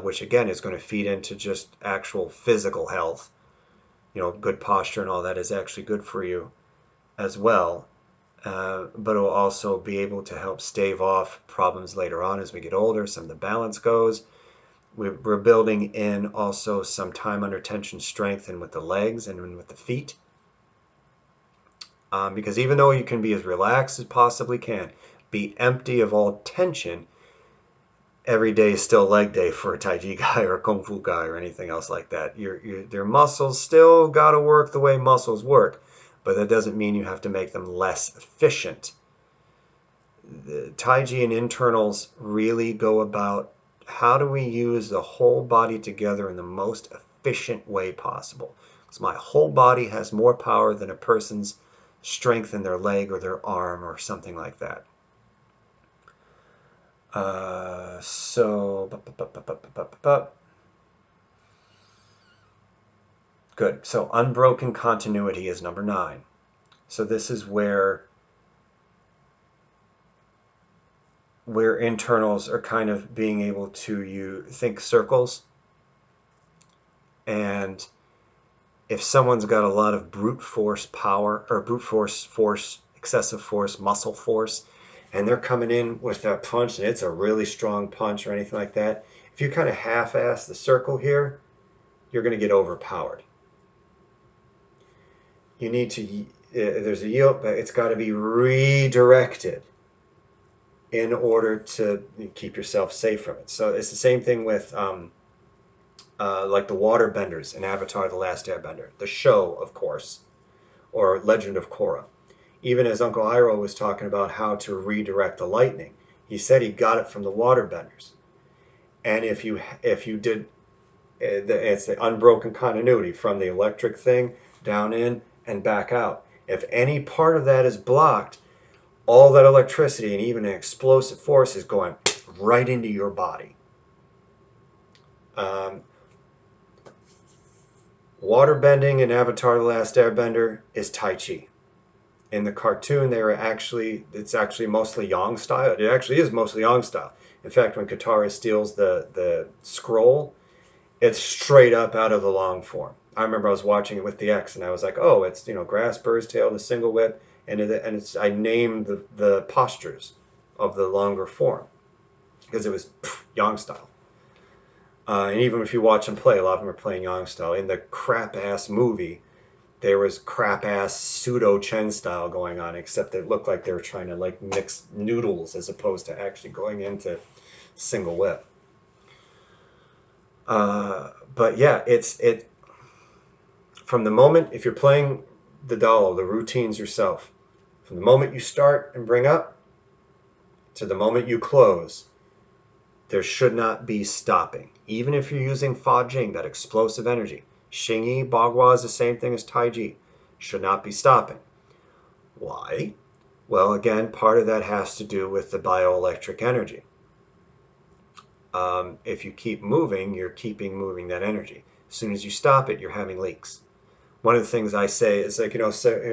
which again is going to feed into just actual physical health. Good posture and all that is actually good for you as well, but it will also be able to help stave off problems later on as we get older. Some of the balance goes, We're building in also some time under tension strength and with the legs and with the feet. Because even though you can be as relaxed as possibly can, be empty of all tension, every day is still leg day for a Taiji guy or a Kung Fu guy or anything else like that. Their muscles still got to work the way muscles work, but that doesn't mean you have to make them less efficient. The Taiji and internals really go about how do we use the whole body together in the most efficient way possible. Because my whole body has more power than a person's strength in their leg or their arm or something like that. Good. So unbroken continuity is number 9. So this is where internals are kind of being able to think circles. And if someone's got a lot of brute force power or brute force, excessive force, muscle force, and they're coming in with that punch and it's a really strong punch or anything like that, if you kind of half-ass the circle here, you're going to get overpowered. You need to, there's a yield, but it's got to be redirected in order to keep yourself safe from it. So it's the same thing with like the water benders in Avatar: The Last Airbender, the show, of course, or Legend of Korra. Even as Uncle Iroh was talking about how to redirect the lightning, he said he got it from the water benders. And if you did, it's the unbroken continuity from the electric thing down in and back out. If any part of that is blocked, all that electricity and even an explosive force is going right into your body. Waterbending in Avatar: The Last Airbender is Tai Chi. In the cartoon, it's actually mostly Yang style. It actually is mostly Yang style. In fact, when Katara steals the scroll, it's straight up out of the long form. I remember I was watching it with the X, and I was like, oh, it's grass, bird's tail, the single whip, and I named the postures of the longer form because it was Yang style. And even if you watch them play, a lot of them are playing Yang style. In the crap ass movie, there was crap ass pseudo Chen style going on, except it looked like they were trying to like mix noodles as opposed to actually going into single whip. But yeah, it from the moment, if you're playing the doll, the routines yourself, from the moment you start and bring up to the moment you close, there should not be stopping. Even if you're using Fa Jing, that explosive energy. Xingyi, Bagua is the same thing as Taiji. Should not be stopping. Why? Well, again, part of that has to do with the bioelectric energy. If you keep moving, you're keeping moving that energy. As soon as you stop it, you're having leaks. One of the things I say is like,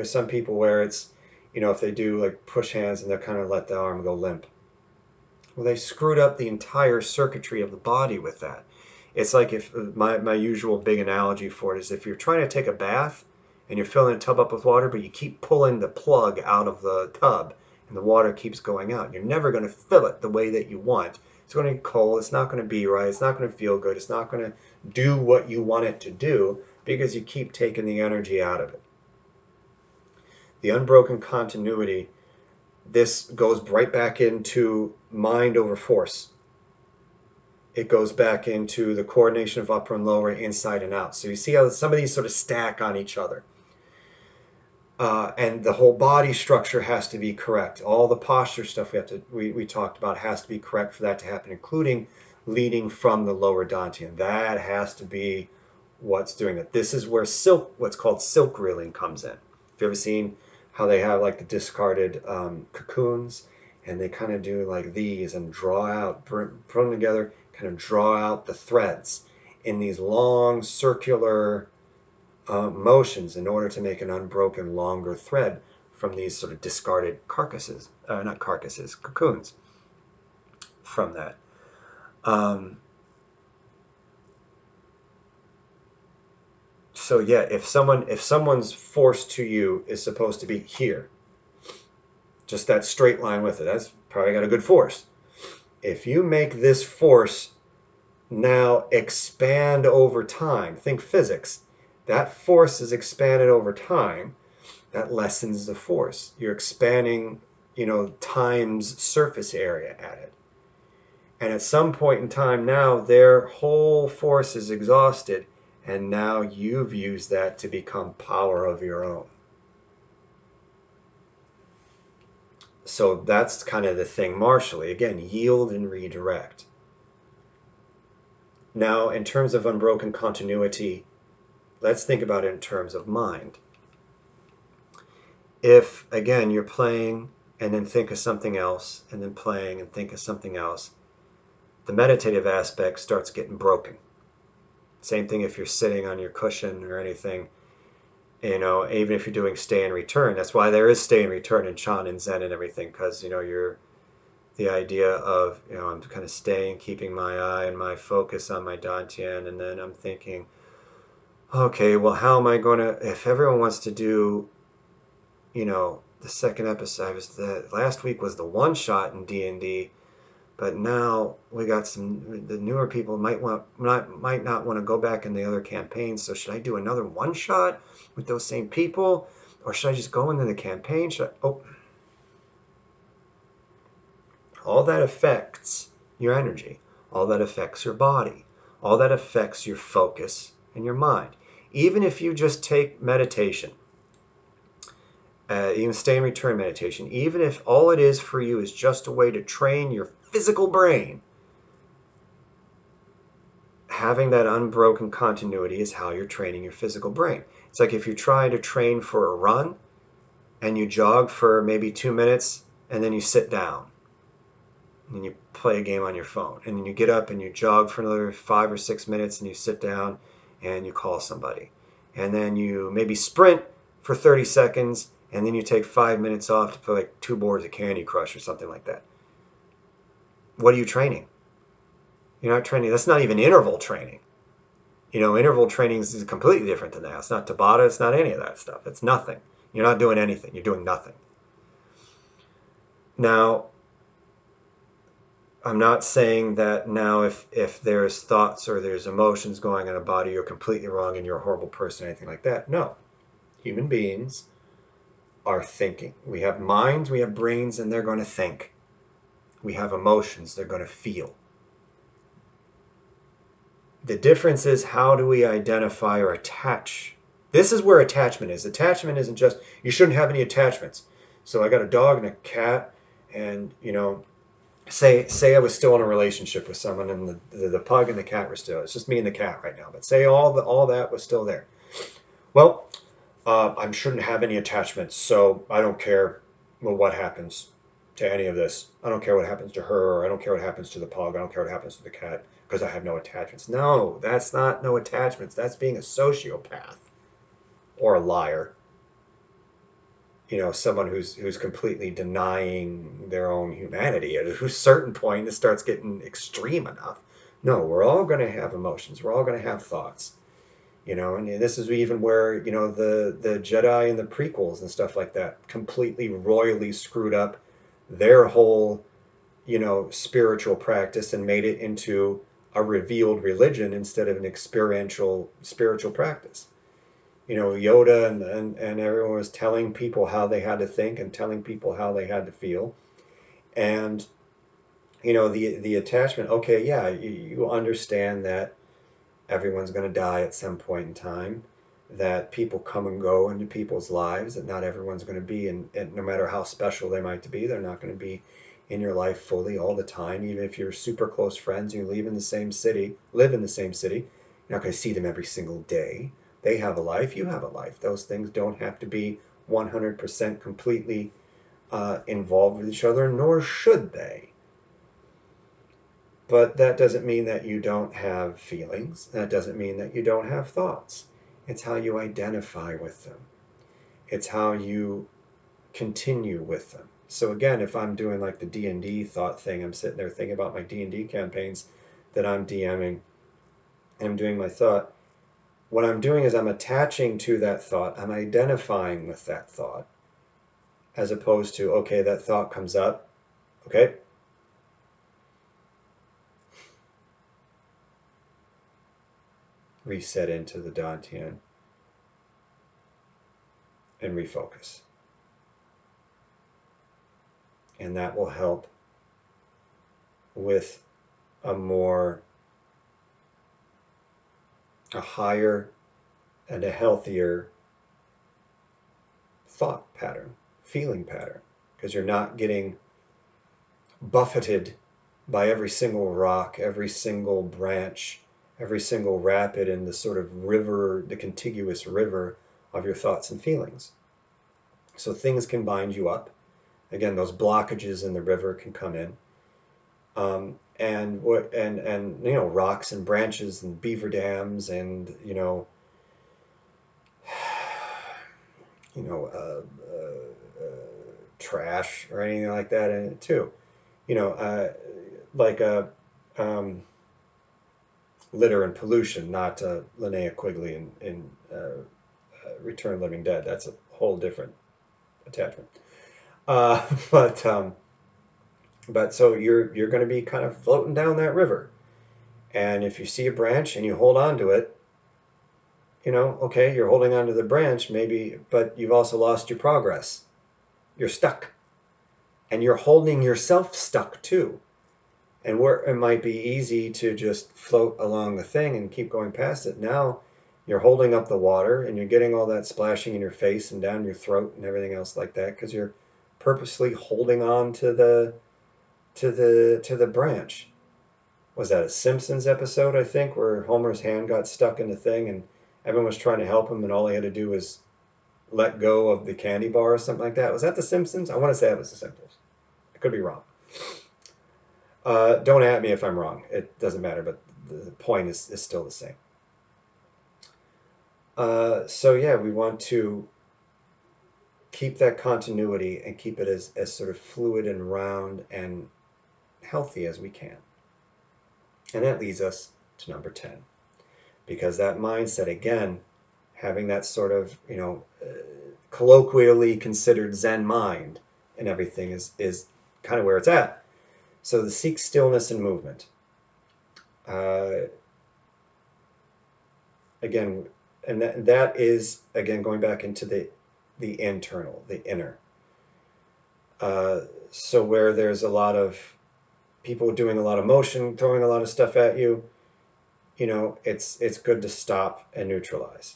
some people where it's, if they do like push hands and they'll kind of let the arm go limp. Well, they screwed up the entire circuitry of the body with that. It's like if my usual big analogy for it is if you're trying to take a bath and you're filling a tub up with water, but you keep pulling the plug out of the tub and the water keeps going out. You're never going to fill it the way that you want. It's going to get cold. It's not going to be right. It's not going to feel good. It's not going to do what you want it to do because you keep taking the energy out of it. The unbroken continuity, this goes right back into mind over force. It goes back into the coordination of upper and lower, inside and out. So you see how some of these sort of stack on each other. And the whole body structure has to be correct. All the posture stuff we talked about has to be correct for that to happen, including leading from the lower dantian. That has to be what's doing it. This is where what's called silk reeling comes in. Have you ever seen how they have like the discarded cocoons, and they kind of do like these and draw out, put them together, kind of draw out the threads in these long circular motions in order to make an unbroken longer thread from these sort of discarded cocoons from that. So yeah, if someone's force to you is supposed to be here, just that straight line with it, that's probably got a good force. If you make this force now expand over time. Think physics. That force is expanded over time. That lessens the force. You're expanding, time's surface area at it. And at some point in time now, their whole force is exhausted, and now you've used that to become power of your own. So that's kind of the thing martially. Again, yield and redirect. Now, in terms of unbroken continuity, let's think about it in terms of mind. If, again, you're playing and then think of something else, and then playing and think of something else, the meditative aspect starts getting broken. Same thing if you're sitting on your cushion or anything, even if you're doing stay and return. That's why there is stay and return in Chan and Zen and everything, because, you're the idea of, I'm kind of staying, keeping my eye and my focus on my dantian, and then I'm thinking, okay, well, how am I going to, if everyone wants to do, the second episode, last week was the one shot in D&D, but now we got the newer people might not want to go back in the other campaigns, so should I do another one shot with those same people, or should I just go into the campaign? All that affects your energy. All that affects your body. All that affects your focus and your mind. Even if you just take meditation, even stay and return meditation, even if all it is for you is just a way to train your physical brain, having that unbroken continuity is how you're training your physical brain. It's like if you try to train for a run and you jog for maybe 2 minutes and then you sit down and you play a game on your phone, and then you get up and you jog for another 5 or 6 minutes and you sit down and you call somebody, and then you maybe sprint for 30 seconds and then you take 5 minutes off to play like 2 boards of Candy Crush or something like that. What are you training? You're not training. That's not even interval training. Interval training is completely different than that. It's not Tabata. It's not any of that stuff. It's nothing. You're not doing anything. You're doing nothing. Now, I'm not saying that now if there's thoughts or there's emotions going in a body, you're completely wrong and you're a horrible person or anything like that. No. Human beings are thinking. We have minds, we have brains, and they're going to think. We have emotions, they're going to feel. The difference is, how do we identify or attach? This is where attachment is. Attachment isn't just, you shouldn't have any attachments. So I got a dog and a cat, and, say I was still in a relationship with someone, and the pug and the cat were still, it's just me and the cat right now, but say all that was still there. Well, I shouldn't have any attachments, so I don't care what happens to any of this. I don't care what happens to her, or I don't care what happens to the pug, I don't care what happens to the cat, because I have no attachments. No, that's not no attachments. That's being a sociopath or a liar. Someone who's completely denying their own humanity. At a certain point, it starts getting extreme enough. No, we're all going to have emotions. We're all going to have thoughts. And this is even where, the Jedi and the prequels and stuff like that completely royally screwed up their whole, spiritual practice and made it into a revealed religion instead of an experiential spiritual practice. Yoda and everyone was telling people how they had to think and telling people how they had to feel. And, the attachment, okay, yeah, you understand that everyone's going to die at some point in time, that people come and go into people's lives, that not everyone's going to be, and no matter how special they might be, they're not going to be in your life fully all the time. Even if you're super close friends, you live in the same city, you're not going to see them every single day. They have a life, you have a life. Those things don't have to be 100% completely involved with each other, nor should they. But that doesn't mean that you don't have feelings. That doesn't mean that you don't have thoughts. It's how you identify with them. It's how you continue with them. So again, if I'm doing like the D&D thought thing, I'm sitting there thinking about my D&D campaigns that I'm DMing, and I'm doing my thought. What I'm doing is I'm attaching to that thought. I'm identifying with that thought, as opposed to, okay, that thought comes up. Okay, reset into the Dantian, and refocus. And that will help with a higher and a healthier thought pattern, feeling pattern, because you're not getting buffeted by every single rock, every single branch, every single rapid in the sort of river, the contiguous river of your thoughts and feelings. So things can bind you up. Again, those blockages in the river can come in. And you know, rocks and branches and beaver dams and trash or anything like that in it too. Like litter and pollution, not Linnea Quigley in Return of the Living Dead. That's a whole different attachment. But so you're going to be kind of floating down that river, and if you see a branch and you hold on to it, okay, you're holding on to the branch maybe, but you've also lost your progress. You're stuck, and you're holding yourself stuck too. And where it might be easy to just float along the thing and keep going past it, now you're holding up the water and you're getting all that splashing in your face and down your throat and everything else like that because you're purposely holding on to the branch. Was that a Simpsons episode, I think, where Homer's hand got stuck in the thing and everyone was trying to help him and all he had to do was let go of the candy bar or something like that? Was that the Simpsons? I want to say it was the Simpsons. I could be wrong. Don't at me if I'm wrong. It doesn't matter, but the point is still the same. So yeah, we want to keep that continuity and keep it as sort of fluid and round and healthy as we can. And that leads us to number 10. Because that mindset, again, having that sort of, colloquially considered Zen mind and everything is kind of where it's at. So the seek stillness and movement. Again, and that is, again, going back into the internal, the inner. So where there's a lot of people doing a lot of motion, throwing a lot of stuff at you, it's good to stop and neutralize.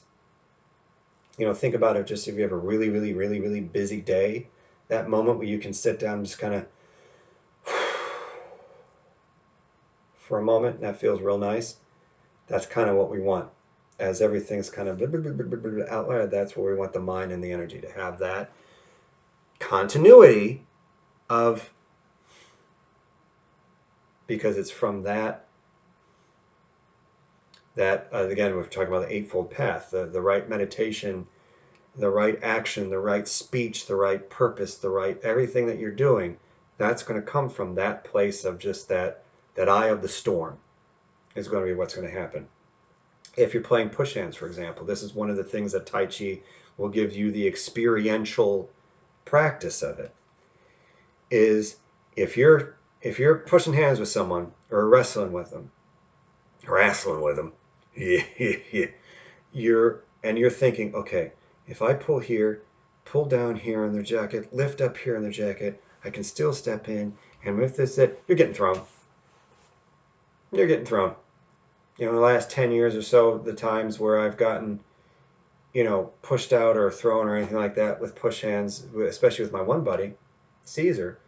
Think about it just if you have a really, really, really, really busy day, that moment where you can sit down and just kind of for a moment, and that feels real nice. That's kind of what we want. As everything's kind of out there, that's where we want the mind and the energy to have that continuity of, because it's from that again, we're talking about the Eightfold Path, the right meditation, the right action, the right speech, the right purpose, the right everything that you're doing, that's going to come from that place of just that eye of the storm is going to be what's going to happen. If you're playing push hands, for example, this is one of the things that Tai Chi will give you the experiential practice of it, is if you're pushing hands with someone or wrestling with them, you're thinking, okay, if I pull here, pull down here on their jacket, lift up here on their jacket, I can still step in, and with this, you're getting thrown. You're getting thrown. The last 10 years or so, the times where I've gotten, pushed out or thrown or anything like that with push hands, especially with my one buddy, Caesar,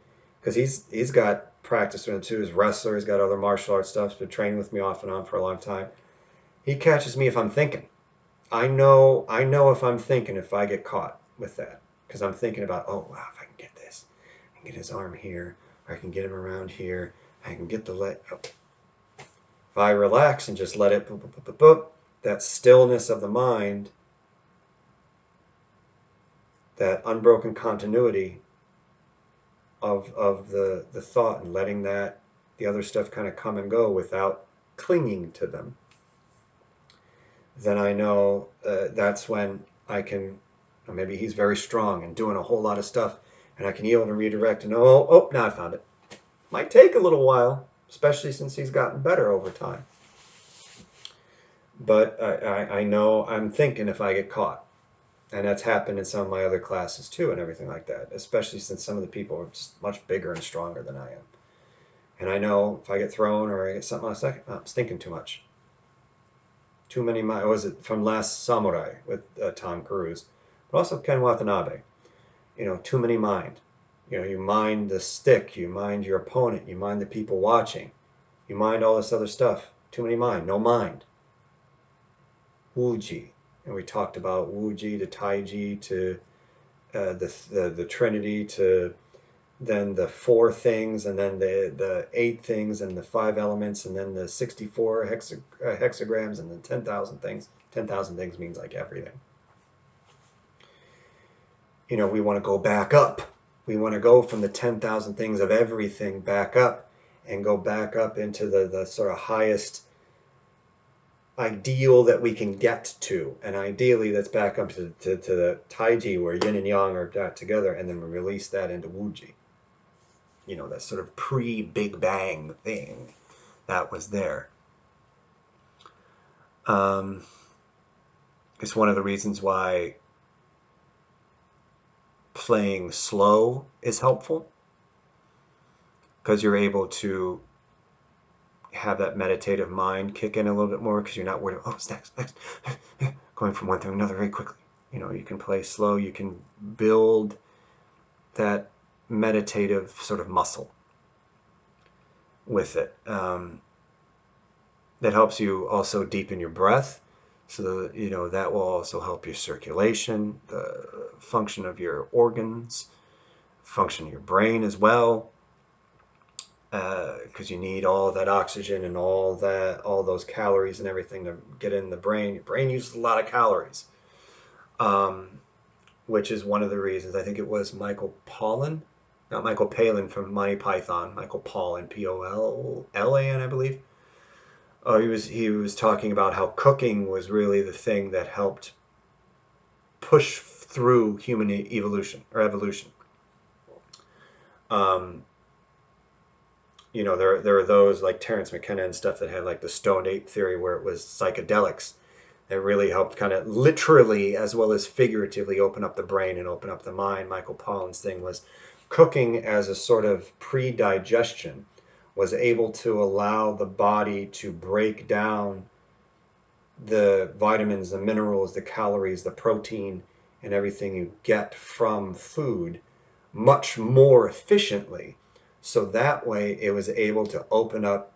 because he's got practice with it too. He's a wrestler. He's got other martial arts stuff. He's been training with me off and on for a long time. He catches me if I'm thinking. I know if I'm thinking, if I get caught with that, because I'm thinking about, oh wow, if I can get this, I can get his arm here, or I can get him around here, I can get the leg. Oh. If I relax and just let it, that stillness of the mind, that unbroken continuity of the thought, and letting that the other stuff kind of come and go without clinging to them, then I know that's when I can, or maybe he's very strong and doing a whole lot of stuff, and I can yield and redirect, and now I found it. Might take a little while, especially since he's gotten better over time. but I know I'm thinking if I get caught. And that's happened in some of my other classes too, and everything like that, especially since some of the people are just much bigger and stronger than I am. And I know if I get thrown or I get something on a second, I'm thinking too much. Too many, was it from Last Samurai with Tom Cruise, but also Ken Watanabe. Too many mind. You mind the stick, you mind your opponent, you mind the people watching, you mind all this other stuff. Too many mind, no mind. Wuji, and we talked about Wuji to Taiji to the Trinity to then the four things, and then the eight things, and the five elements, and then the 64 hexagrams, and then 10,000 things. 10,000 things means like everything. We want to go back up. We want to go from the 10,000 things of everything back up and go back up into the sort of highest ideal that we can get to. And ideally, that's back up to the Taiji where yin and yang are got together, and then we release that into Wuji. That sort of pre-Big Bang thing that was there. It's one of the reasons why playing slow is helpful, because you're able to have that meditative mind kick in a little bit more, because you're not worried about, it's next, going from one thing to another very quickly. You can play slow, you can build that meditative sort of muscle with it. That helps you also deepen your breath, so that will also help your circulation, the function of your organs, function of your brain as well, because you need all that oxygen and all those calories and everything to get in the brain. Your brain uses a lot of calories, which is one of the reasons. I think it was Michael Pollan, not Michael Palin from Monty Python, Michael Pollan, Pollan, I believe. Oh, he was talking about how cooking was really the thing that helped push through human evolution. There are those like Terence McKenna and stuff that had like the stoned ape theory, where it was psychedelics that really helped kind of literally as well as figuratively open up the brain and open up the mind. Michael Pollan's thing was cooking as a sort of pre-digestion was able to allow the body to break down the vitamins, the minerals, the calories, the protein, and everything you get from food much more efficiently. So that way it was able to open up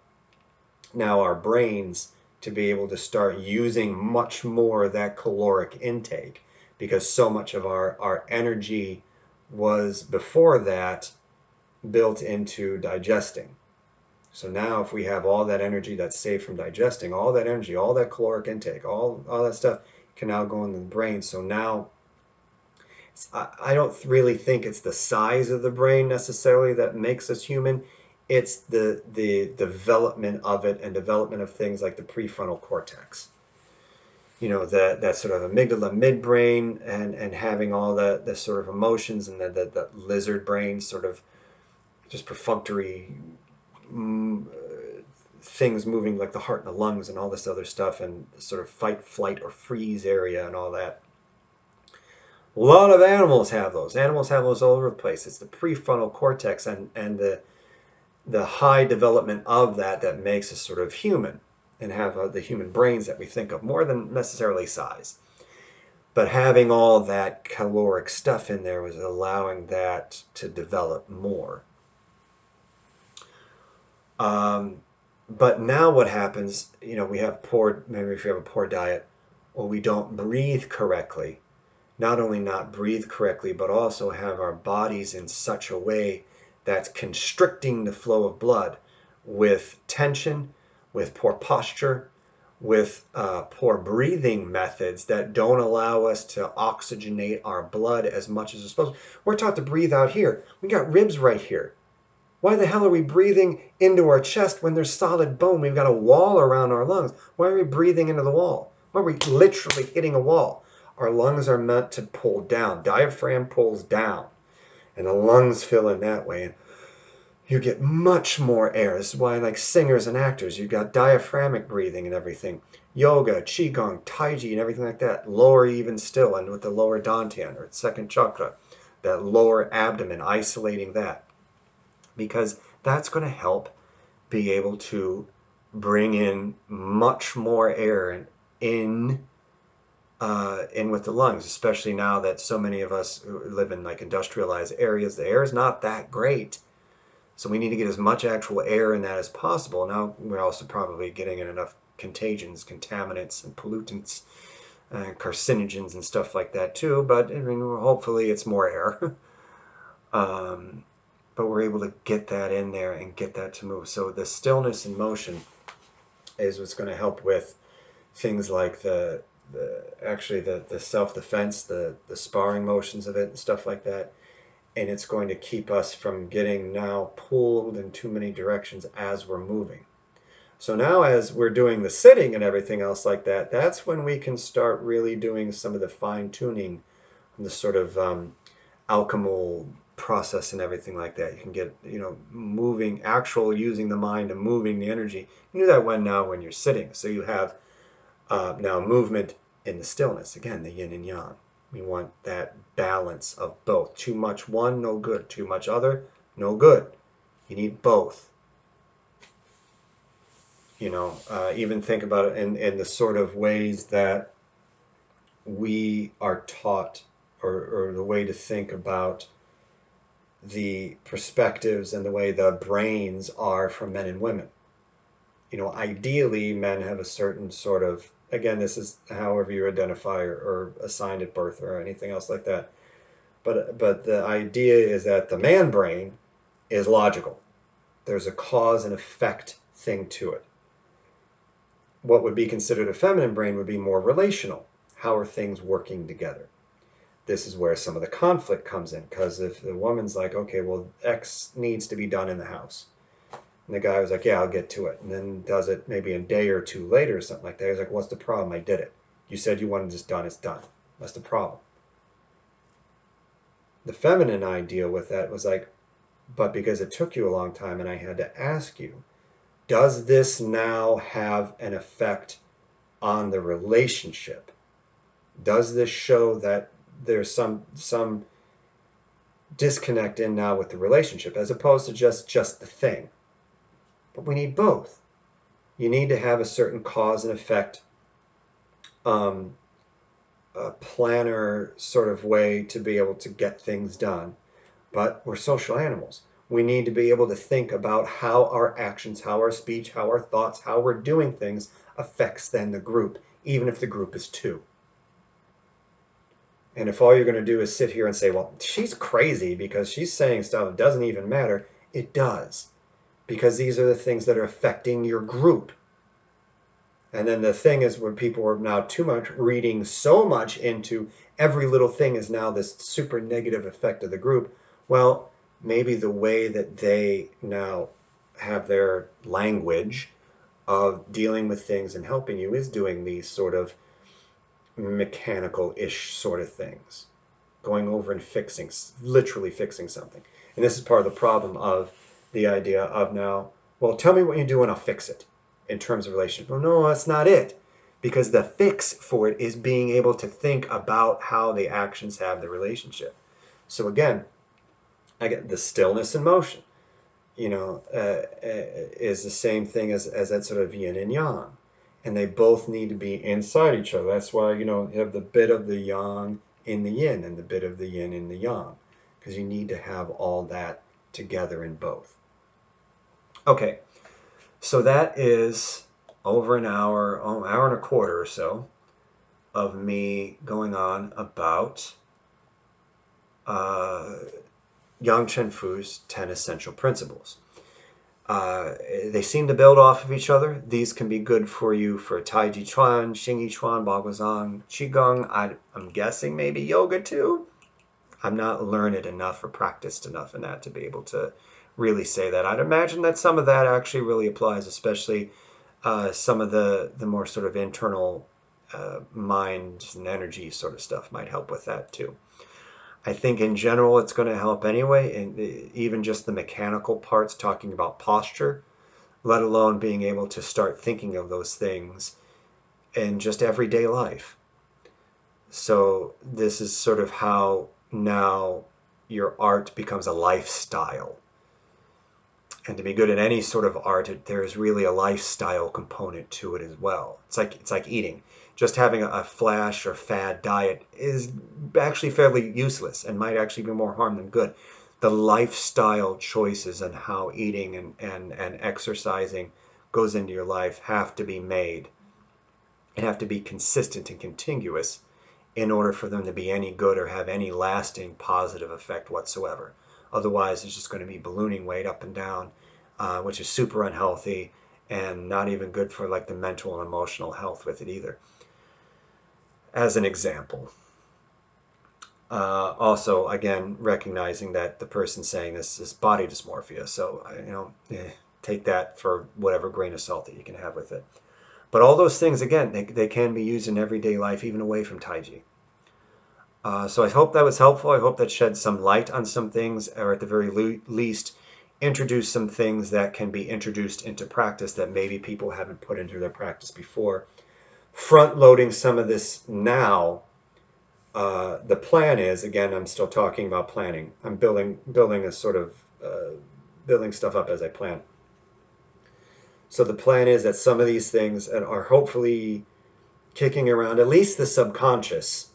now our brains to be able to start using much more of that caloric intake, because so much of our energy was before that built into digesting. So now if we have all that energy that's saved from digesting, all that energy, all that caloric intake, all that stuff can now go into the brain. So now I don't really think it's the size of the brain necessarily that makes us human. It's the development of it and development of things like the prefrontal cortex. That sort of amygdala midbrain and having all the sort of emotions, and the lizard brain sort of just perfunctory things moving like the heart and the lungs and all this other stuff, and sort of fight, flight, or freeze area and all that. A lot of animals have those. Animals have those all over the place. It's the prefrontal cortex and the high development of that makes us sort of human and have the human brains that we think of, more than necessarily size. But having all that caloric stuff in there was allowing that to develop more. But now what happens, we have maybe if you have a poor diet, or we don't breathe correctly, not only not breathe correctly, but also have our bodies in such a way that's constricting the flow of blood with tension, with poor posture, with poor breathing methods that don't allow us to oxygenate our blood as much as we're supposed to. We're taught to breathe out here. We got ribs right here. Why the hell are we breathing into our chest when there's solid bone? We've got a wall around our lungs. Why are we breathing into the wall? Why are we literally hitting a wall? Our lungs are meant to pull down. Diaphragm pulls down, and the lungs fill in that way. you get much more air. This is why, like singers and actors, you've got diaphragmic breathing and everything. Yoga, Qigong, Taiji, and everything like that. Lower even still, and with the lower dantian, or second chakra, that lower abdomen, isolating that. Because that's going to help be able to bring in much more air in with the lungs, especially now that so many of us live in like industrialized areas. The air is not that great. So we need to get as much actual air in that as possible. Now we're also probably getting in enough contagions, contaminants, and pollutants, carcinogens, and stuff like that too. But I mean, hopefully it's more air. But we're able to get that in there and get that to move. So the stillness and motion is what's going to help with things like the self-defense, the sparring motions of it and stuff like that. And it's going to keep us from getting now pulled in too many directions as we're moving. So now as we're doing the sitting and everything else like that, that's when we can start really doing some of the fine-tuning, the sort of alchemal process and everything like that. You can get, moving, using the mind and moving the energy. You do that when you're sitting. So you have now movement in the stillness. Again, the yin and yang. We want that balance of both. Too much one, no good. Too much other, no good. You need both. Even think about it in the sort of ways that we are taught, or the way to think about the perspectives and the way the brains are for men and women. Ideally, men have a certain sort of, again, this is however you identify or assigned at birth or anything else like that. But the idea is that the man brain is logical. There's a cause and effect thing to it. What would be considered a feminine brain would be more relational. How are things working together? This is where some of the conflict comes in, because if the woman's like, okay, well, X needs to be done in the house, and the guy was like, yeah, I'll get to it, and then does it maybe a day or two later or something like that. He's like, what's the problem? I did it. You said you wanted this done. It's done. What's the problem? The feminine idea with that was like, but because it took you a long time and I had to ask you, does this now have an effect on the relationship? Does this show that there's some disconnect in now with the relationship, as opposed to just the thing? But we need both. You need to have a certain cause and effect, a planner sort of way to be able to get things done. But we're social animals. We need to be able to think about how our actions, how our speech, how our thoughts, how we're doing things affects then the group, even if the group is two. And if all you're going to do is sit here and say, well, she's crazy because she's saying stuff that doesn't even matter, it does. Because these are the things that are affecting your group. And then the thing is, when people are now too much reading so much into every little thing is now this super negative effect of the group, well, maybe the way that they now have their language of dealing with things and helping you is doing these sort of mechanical-ish sort of things, going over and fixing, literally fixing something. And this is part of the problem of the idea of now, well, tell me what you do and I'll fix it in terms of relationship. Well, no, that's not it. Because the fix for it is being able to think about how the actions have the relationship. So again, I get the stillness and motion, is the same thing as that sort of yin and yang. And they both need to be inside each other. That's why, you have the bit of the yang in the yin and the bit of the yin in the yang. Because you need to have all that together in both. Okay, so that is over an hour and a quarter or so of me going on about Yang Cheng Fu's 10 essential principles. They seem to build off of each other. These can be good for you for Taiji Chuan, Xingyi Chuan, Baguazhang, Qigong. I'm guessing maybe yoga too. I'm not learned enough or practiced enough in that to be able to really say that. I'd imagine that some of that actually really applies, especially some of the more sort of internal mind and energy sort of stuff might help with that too. I think in general it's going to help anyway, and even just the mechanical parts, talking about posture, let alone being able to start thinking of those things in just everyday life. So this is sort of how now your art becomes a lifestyle. And to be good at any sort of art, there's really a lifestyle component to it as well. It's like eating. Just having a flash or fad diet is actually fairly useless and might actually be more harm than good. The lifestyle choices and how eating and exercising goes into your life have to be made and have to be consistent and contiguous in order for them to be any good or have any lasting positive effect whatsoever. Otherwise, it's just going to be ballooning weight up and down, which is super unhealthy and not even good for like the mental and emotional health with it either. As an example. Also, again, recognizing that the person saying this is body dysmorphia. So, take that for whatever grain of salt that you can have with it. But all those things, again, they can be used in everyday life, even away from Taiji. So I hope that was helpful. I hope that shed some light on some things, or at the very least, introduce some things that can be introduced into practice that maybe people haven't put into their practice before. Front-loading some of this now. The plan is, again, I'm still talking about planning. I'm building a sort of building stuff up as I plan. So the plan is that some of these things are hopefully kicking around at least the subconscious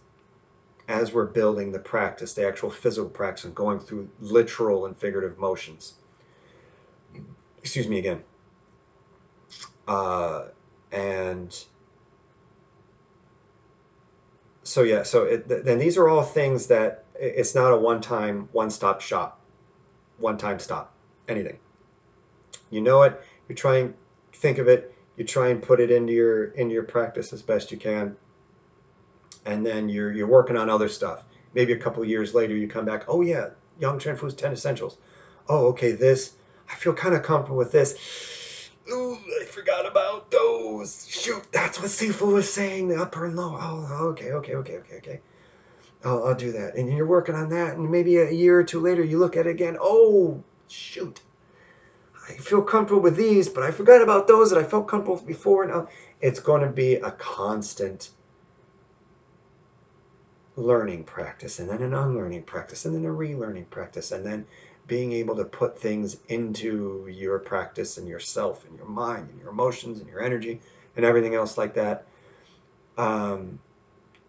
as we're building the practice, the actual physical practice, and going through literal and figurative motions. Excuse me again. And so yeah, then these are all things that it's not a one-time, one-stop shop, one-time stop, anything. You know it. You try and think of it. You try and put it into your practice as best you can, and then you're working on other stuff. Maybe a couple of years later, you come back. Oh yeah, Young Cheng Fu's 10 Essentials. Oh, okay, this. I feel kind of comfortable with this. Ooh, I forgot about those. Shoot, that's what Sifu was saying, the upper and lower. Oh, okay. I'll do that. And you're working on that, and maybe a year or two later, you look at it again. Oh, shoot. I feel comfortable with these, but I forgot about those that I felt comfortable with before. Now, it's going to be a constant learning practice, and then an unlearning practice, and then a relearning practice, and then being able to put things into your practice and yourself and your mind and your emotions and your energy and everything else like that. And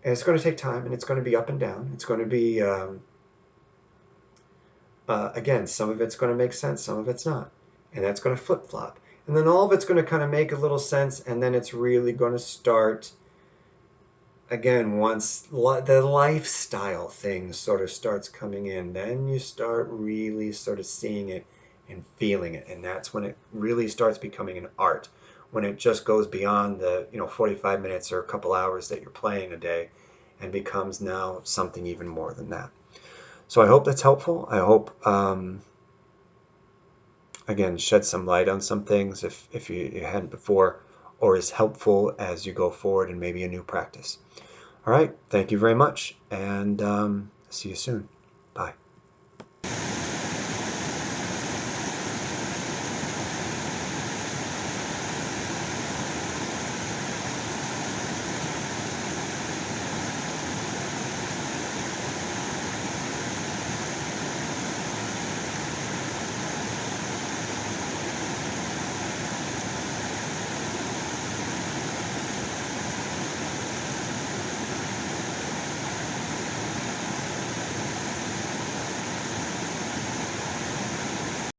it's going to take time, and it's going to be up and down. It's going to be, again, some of it's going to make sense, some of it's not. And that's going to flip-flop. And then all of it's going to kind of make a little sense, and then it's really going to start, again, once the lifestyle thing sort of starts coming in, then you start really sort of seeing it and feeling it. And that's when it really starts becoming an art. When it just goes beyond the 45 minutes or a couple hours that you're playing a day and becomes now something even more than that. So I hope that's helpful. I hope, again, shed some light on some things if you hadn't before, or is helpful as you go forward in maybe a new practice. All right, thank you very much, and see you soon. Bye.